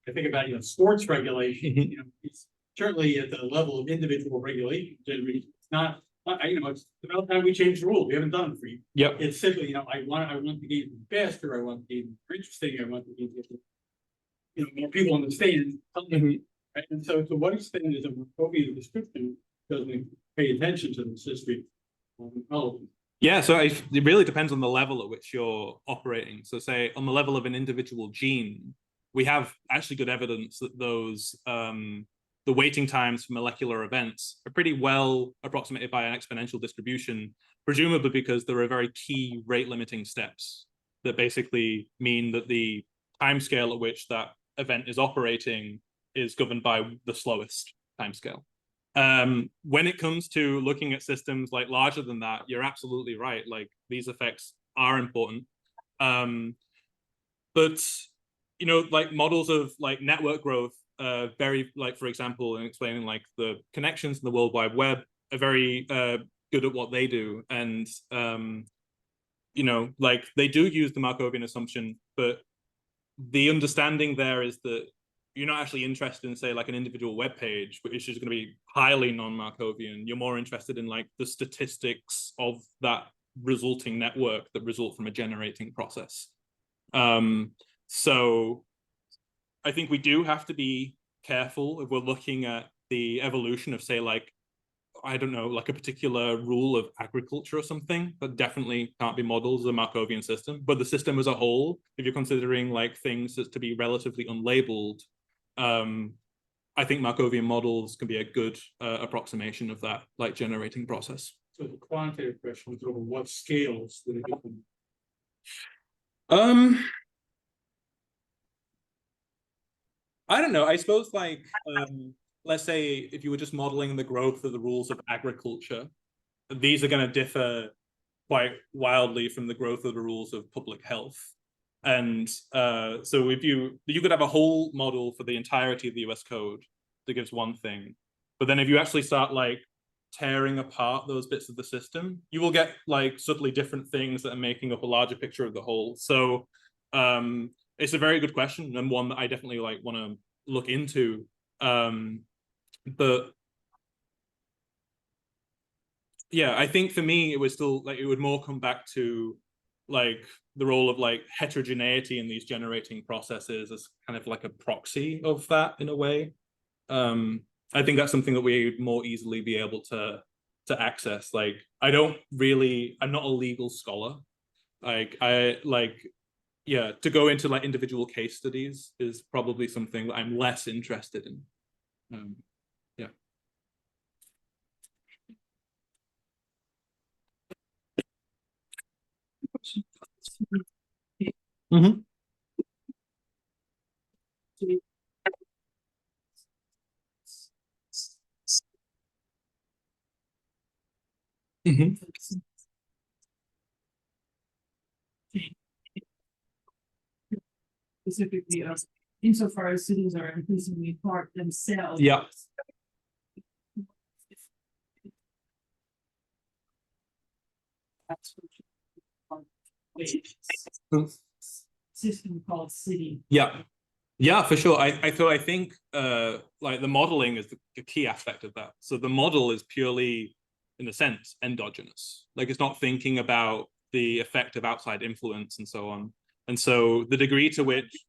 I think about sports regulation. It's certainly at the level of individual regulation. It's not. It's about time we change the rules. We haven't done it for you. Yep. It's simply, I want the game to be faster. I want the game more interesting. I want the game to get, more people understand something. Right? And so, to what extent is a Markovian description doesn't pay attention to this history? Yeah, so it really depends on the level at which you're operating. So, say on the level of an individual gene, we have actually good evidence that those the waiting times for molecular events are pretty well approximated by an exponential distribution, presumably because there are very key rate limiting steps that basically mean that the timescale at which that event is operating is governed by the slowest timescale. When it comes to looking at systems like larger than that, you're absolutely right. Like these effects are important. But like models of like network growth, very like, for example, in explaining like the connections in the World Wide Web are very good at what they do. And you know, like they do use the Markovian assumption, but the understanding there is that you're not actually interested in, say, like an individual web page, which is going to be highly non-Markovian. You're more interested in like the statistics of that resulting network that result from a generating process. So I think we do have to be careful if we're looking at the evolution of, say, like, I don't know, like a particular rule of agriculture or something, that definitely can't be modeled as a Markovian system. But the system as a whole, if you're considering like things as to be relatively unlabeled, I think Markovian models can be a good approximation of that like generating process. So the quantitative question was over what scales would it be? I don't know. I suppose like let's say if you were just modeling the growth of the rules of agriculture, these are going to differ quite wildly from the growth of the rules of public health. And so if you could have a whole model for the entirety of the US code that gives one thing, but then if you actually start like tearing apart those bits of the system, you will get like subtly different things that are making up a larger picture of the whole. So it's a very good question and one that I definitely like want to look into. But yeah, I think for me it was still like it would more come back to like the role of like heterogeneity in these generating processes as kind of like a proxy of that in a way. I think that's something that we would more easily be able to access. Like I'm not a legal scholar. Like yeah, to go into like individual case studies is probably something that I'm less interested in. Yeah. Mm-hmm. Mm-hmm. Specifically, insofar as cities are increasingly part themselves. Yeah. That's system called city. Yeah. Yeah, for sure. I think like the modeling is the key aspect of that. So the model is purely, in a sense, endogenous. Like it's not thinking about the effect of outside influence and so on. And so the degree to which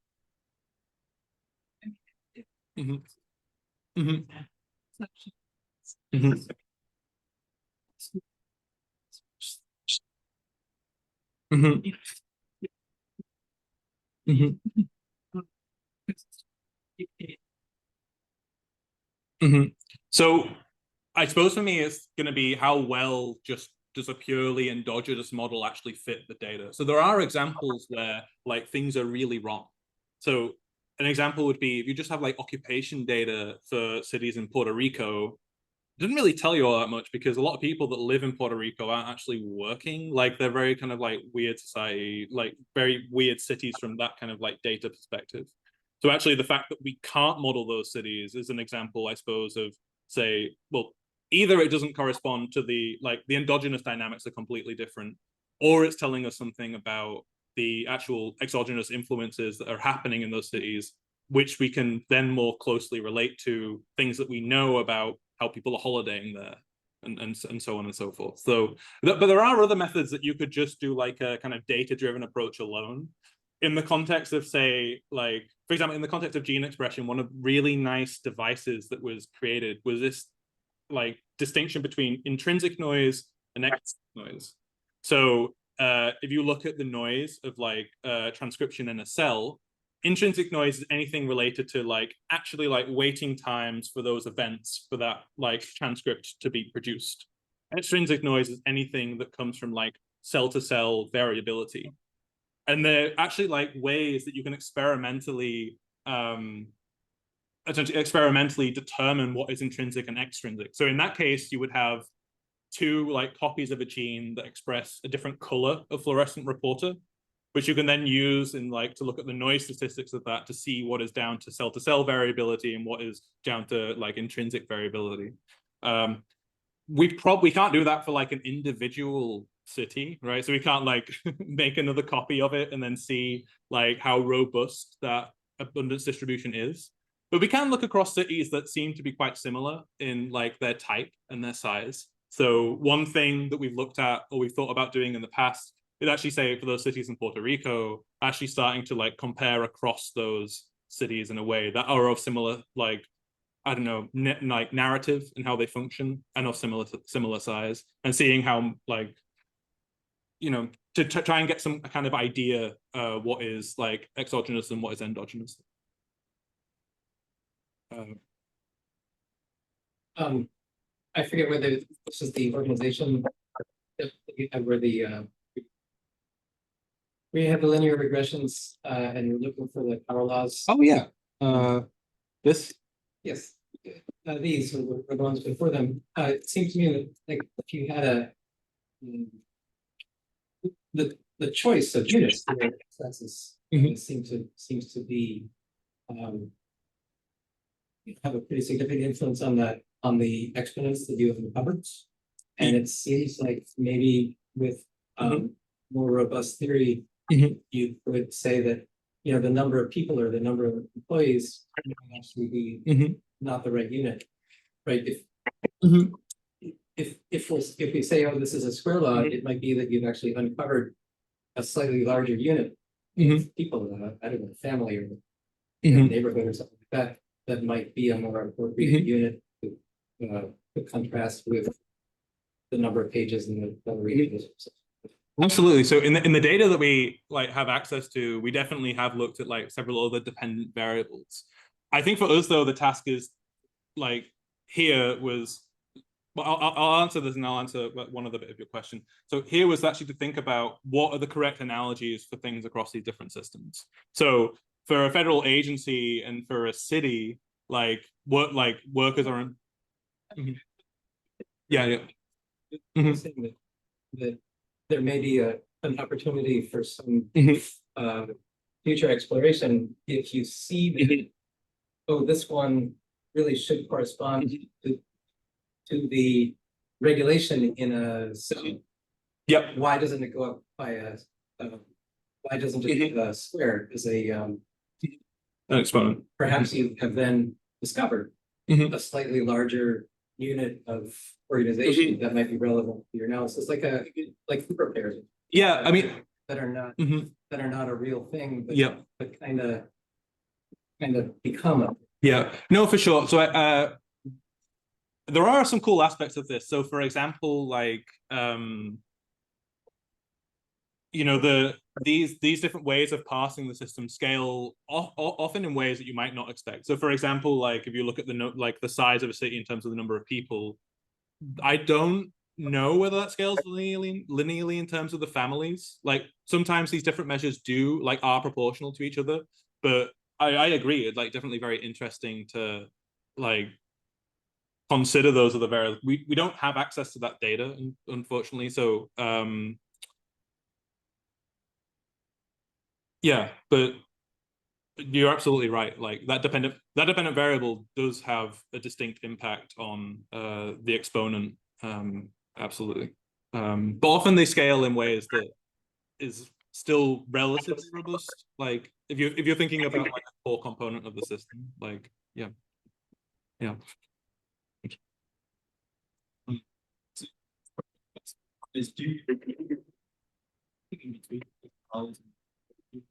mm-hmm. Mm-hmm. Mm-hmm. Mm-hmm. Mm-hmm. Mm-hmm. So I suppose for me, it's going to be how well just does a purely endogenous model actually fit the data. So there are examples where like things are really wrong. So an example would be if you just have like occupation data for cities in Puerto Rico, it doesn't really tell you all that much because a lot of people that live in Puerto Rico aren't actually working. Like they're very kind of like weird society, like very weird cities from that kind of like data perspective. So actually the fact that we can't model those cities is an example, I suppose, of say, well, either it doesn't correspond to the endogenous dynamics are completely different, or it's telling us something about the actual exogenous influences that are happening in those cities, which we can then more closely relate to things that we know about how people are holidaying there and so on and so forth. So, but there are other methods that you could just do like a kind of data-driven approach alone. In the context of, say, like, for example, in the context of gene expression, one of really nice devices that was created was this like distinction between intrinsic noise and extrinsic noise. So if you look at the noise of like transcription in a cell, intrinsic noise is anything related to like actually like waiting times for those events for that like transcript to be produced. Extrinsic noise is anything that comes from like cell-to-cell variability. And they're actually like ways that you can experimentally determine what is intrinsic and extrinsic. So in that case, you would have two like copies of a gene that express a different color of fluorescent reporter, which you can then use in like to look at the noise statistics of that to see what is down to cell variability and what is down to like intrinsic variability. We can't do that for like an individual city, right? So we can't like make another copy of it and then see like how robust that abundance distribution is. But we can look across cities that seem to be quite similar in like their type and their size. So one thing that we've looked at or we've thought about doing in the past is actually say for those cities in Puerto Rico, actually starting to like compare across those cities in a way that are of similar like I don't know, like narrative and how they function and of similar size, and seeing how like, you know, to try and get some kind of idea what is like exogenous and what is endogenous. I forget whether this is the organization where we have the linear regressions and you're looking for the power laws. Oh yeah, this. Yes, these were the ones before them. It seems to me that like if you had the choice of units, seems to be have a pretty significant influence on the exponents that you have uncovered. And it seems like maybe with more robust theory, you would say that the number of people or the number of employees might actually be not the right unit, right? If we say, oh, this is a square law, it might be that you've actually uncovered a slightly larger unit of people, I don't know, family or neighborhood or something like that might be a more appropriate unit to contrast with the number of pages in the regions. Absolutely. So in the data that we like have access to, we definitely have looked at like several other dependent variables. I think for us though, the task is like here was, well, I'll answer this and I'll answer one other bit of your question. So here was actually to think about what are the correct analogies for things across these different systems. So for a federal agency and for a city, like what like workers are in. Yeah. That there may be an opportunity for some future exploration if you see that, oh, this one really should correspond to the regulation in a zone. Yep. Why doesn't it go up by why doesn't it be a square as an exponent? Perhaps you have then discovered a slightly larger unit of organization that might be relevant to your analysis, like super pairs. Yeah, I mean that are not a real thing, but kind of become a. Yeah, no, for sure. So there are some cool aspects of this. So for example, like these different ways of parsing the system scale often in ways that you might not expect. So for example, like if you look at the size of a city in terms of the number of people, I don't know whether that scales linearly in terms of the families. Like sometimes these different measures are proportional to each other, but I agree. It's like definitely very interesting to like consider those other variables. We don't have access to that data, unfortunately. So yeah, but you're absolutely right. Like that dependent variable does have a distinct impact on the exponent. Absolutely. But often they scale in ways that is still relatively robust. Like if you're thinking about like a core component of the system, like yeah. Is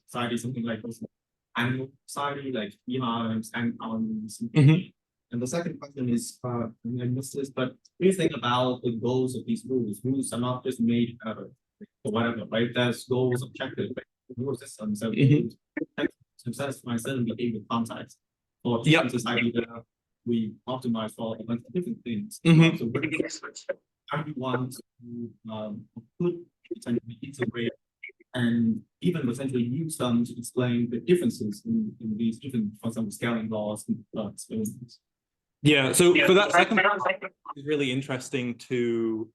society something like animal society, like beehives and and the second question is, I missed this, but we think about the goals of these rules. Rules are not just made for whatever, right? There's goals, objectives, like rule systems. So to satisfy certain behavior context for society that we optimize for a bunch of different things. So how do you want to put potentially integrate and even potentially use them to explain the differences in these different, for example, scaling laws and experiments? Yeah, so for that second part, it's really interesting to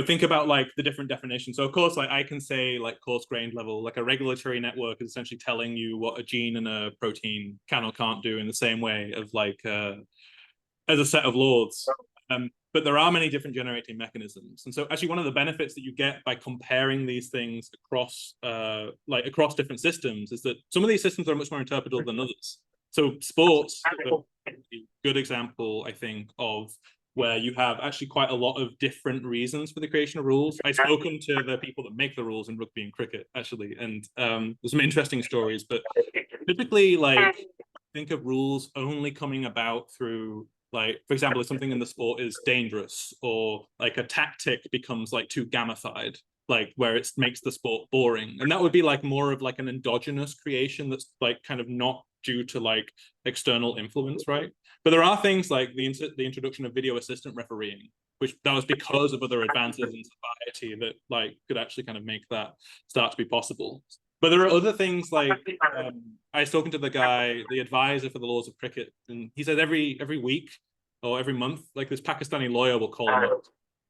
think about like the different definitions. So of course, like I can say like coarse-grained level, like a regulatory network is essentially telling you what a gene and a protein can or can't do in the same way of like as a set of laws. But there are many different generating mechanisms. And so actually one of the benefits that you get by comparing these things across across different systems is that some of these systems are much more interpretable than others. So sports is a good example, I think, of where you have actually quite a lot of different reasons for the creation of rules. I've spoken to the people that make the rules in rugby and cricket, actually, and there's some interesting stories, but typically, like, think of rules only coming about through, like, for example, if something in the sport is dangerous, or like a tactic becomes like too gamified, like where it makes the sport boring. And that would be like more of like an endogenous creation that's like kind of not due to like external influence, right? But there are things like the introduction of video assistant refereeing, which that was because of other advances in society that like could actually kind of make that start to be possible. But there are other things like I was talking to the guy, the advisor for the laws of cricket, and he said every week or every month, like this Pakistani lawyer will call him up.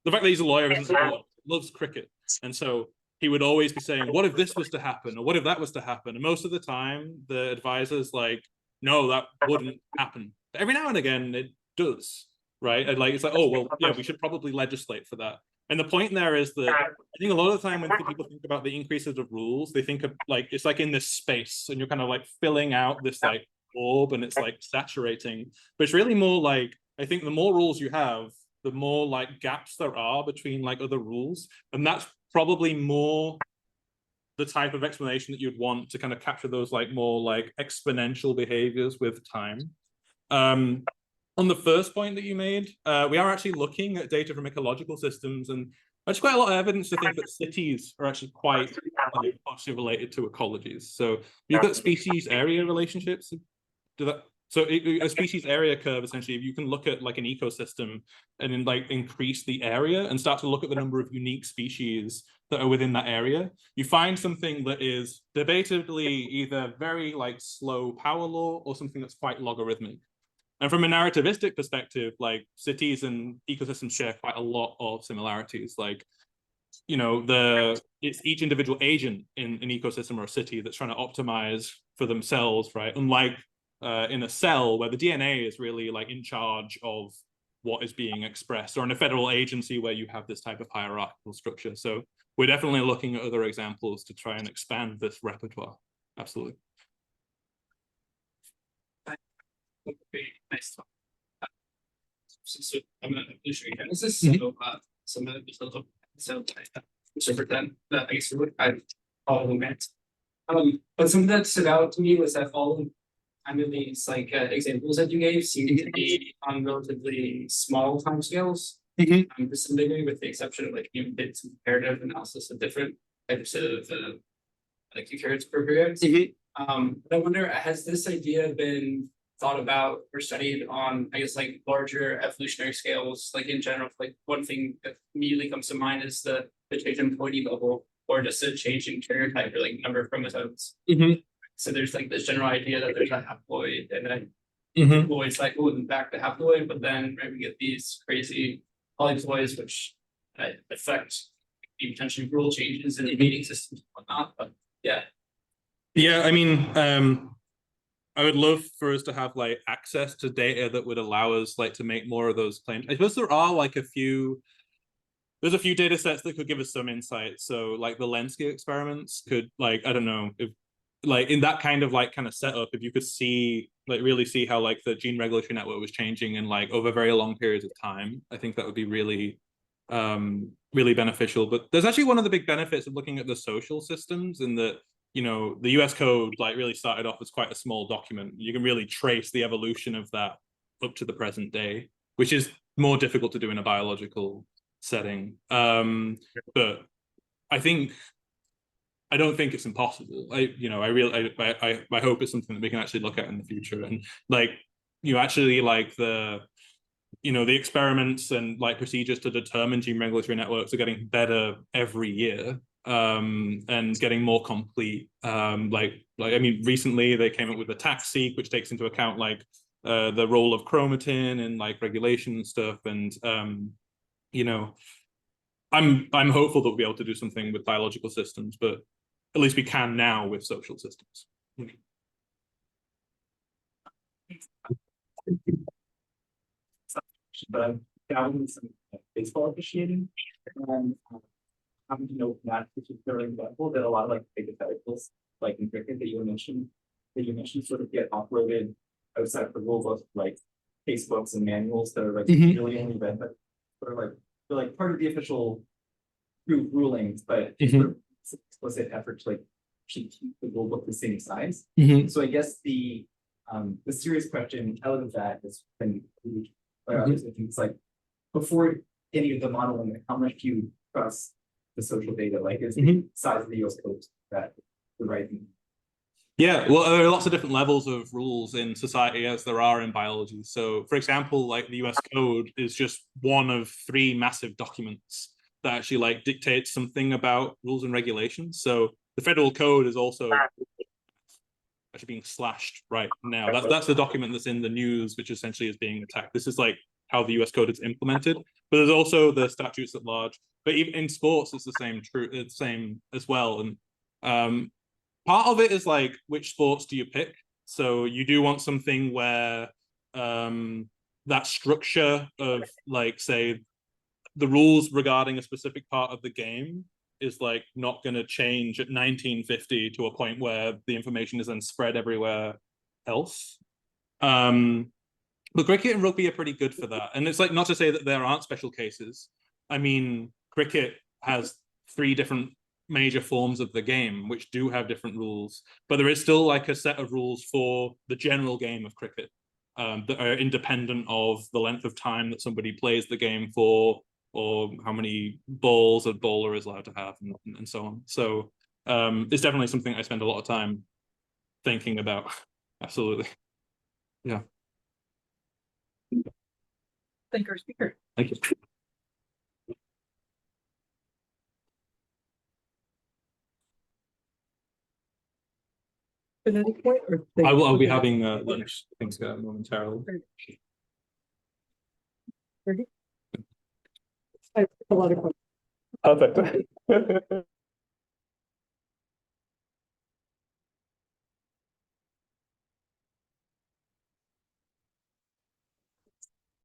The fact that he's a lawyer isn't support, loves cricket. And so he would always be saying, what if this was to happen? Or what if that was to happen? And most of the time, the advisor's like, no, that wouldn't happen. But every now and again, it does, right? And like, it's like, oh, well, yeah, we should probably legislate for that. And the point there is that I think a lot of the time when people think about the increases of rules, they think of like, it's like in this space and you're kind of like filling out this like orb and it's like saturating. But it's really more like, I think the more rules you have, the more like gaps there are between like other rules. And that's probably more the type of explanation that you'd want to kind of capture those like more like exponential behaviors with time. On the first point that you made, we are actually looking at data from ecological systems, and there's quite a lot of evidence to think that cities are actually quite closely related to ecologies. So you've got species area relationships. So a species area curve, essentially, if you can look at like an ecosystem and then like increase the area and start to look at the number of unique species that are within that area, you find something that is debatably either very like slow power law or something that's quite logarithmic. And from a narrativistic perspective, like cities and ecosystems share quite a lot of similarities. Like, you know, it's each individual agent in an ecosystem or a city that's trying to optimize for themselves, right? Unlike in a cell where the DNA is really like in charge of what is being expressed, or in a federal agency where you have this type of hierarchical structure. So we're definitely looking at other examples to try and expand this repertoire. Absolutely. Nice talk. So I'm an evolutionary genesis, so pretend that I guess I follow that. But something that stood out to me was that all kind of these like examples that you gave seem to be on relatively small timescales. To some degree, with the exception of like bits of comparative analysis of different types of like eukaryotes, prokaryotes. But I wonder, has this idea been thought about or studied on, I guess, like larger evolutionary scales, like in general? Like one thing that immediately comes to mind is the change in ploidy level, or just a change in karyotype or like number of chromosomes. So there's like this general idea that there's a haploid, and then haploid cycle and back to haploid, but then right, we get these crazy polyploids which affect potentially rule changes in the mating systems and whatnot. But yeah. Yeah, I mean, I would love for us to have like access to data that would allow us like to make more of those claims. I suppose there are like there's a few data sets that could give us some insight. So like the Lenski experiments could, like, I don't know, if like in that kind of setup, if you could see, like really see how like the gene regulatory network was changing in like over very long periods of time, I think that would be really, really beneficial. But there's actually one of the big benefits of looking at the social systems in that, you know, the US code like really started off as quite a small document. You can really trace the evolution of that up to the present day, which is more difficult to do in a biological setting. But I don't think it's impossible. My hope is something that we can actually look at in the future. And like, you know, actually like the experiments and like procedures to determine gene regulatory networks are getting better every year. And getting more complete. I mean, recently they came up with a tax-seq, which takes into account like the role of chromatin and like regulation and stuff. And you know, I'm hopeful that we'll be able to do something with biological systems, but at least we can now with social systems. But down some baseball officiating. And having to know that particular example that a lot of like hypotheticals, like in cricket that you mentioned, sort of get operated outside of the rule book, like casebooks and manuals that are like really only read, but they're like part of the official rulings, but sort of explicit effort to like keep the rule book the same size. So I guess the serious question out of that has been it's like before any of the modeling, like, how much do you trust the social data? Like is the size of the US code that the right thing? Yeah, well, there are lots of different levels of rules in society as there are in biology. So, for example, like the US Code is just one of 3 massive documents that actually like dictates something about rules and regulations. So the federal code is also actually being slashed right now. That's the document that's in the news, which essentially is being attacked. This is like how the US Code is implemented. But there's also the statutes at large. But even in sports, it's the same as well. And part of it is like, which sports do you pick? So you do want something where that structure of like, say, the rules regarding a specific part of the game is like not going to change at 1950 to a point where the information is then spread everywhere else. But cricket and rugby are pretty good for that. And it's like, not to say that there aren't special cases. I mean, cricket has 3 different major forms of the game, which do have different rules, but there is still like a set of rules for the general game of cricket that are independent of the length of time that somebody plays the game for, or how many balls a bowler is allowed to have, and so on. So it's definitely something I spend a lot of time thinking about. Absolutely. Yeah. Thank our speaker. Thank you. At any point, or I'll be having lunch, I think, momentarily. I have a lot of questions. Perfect.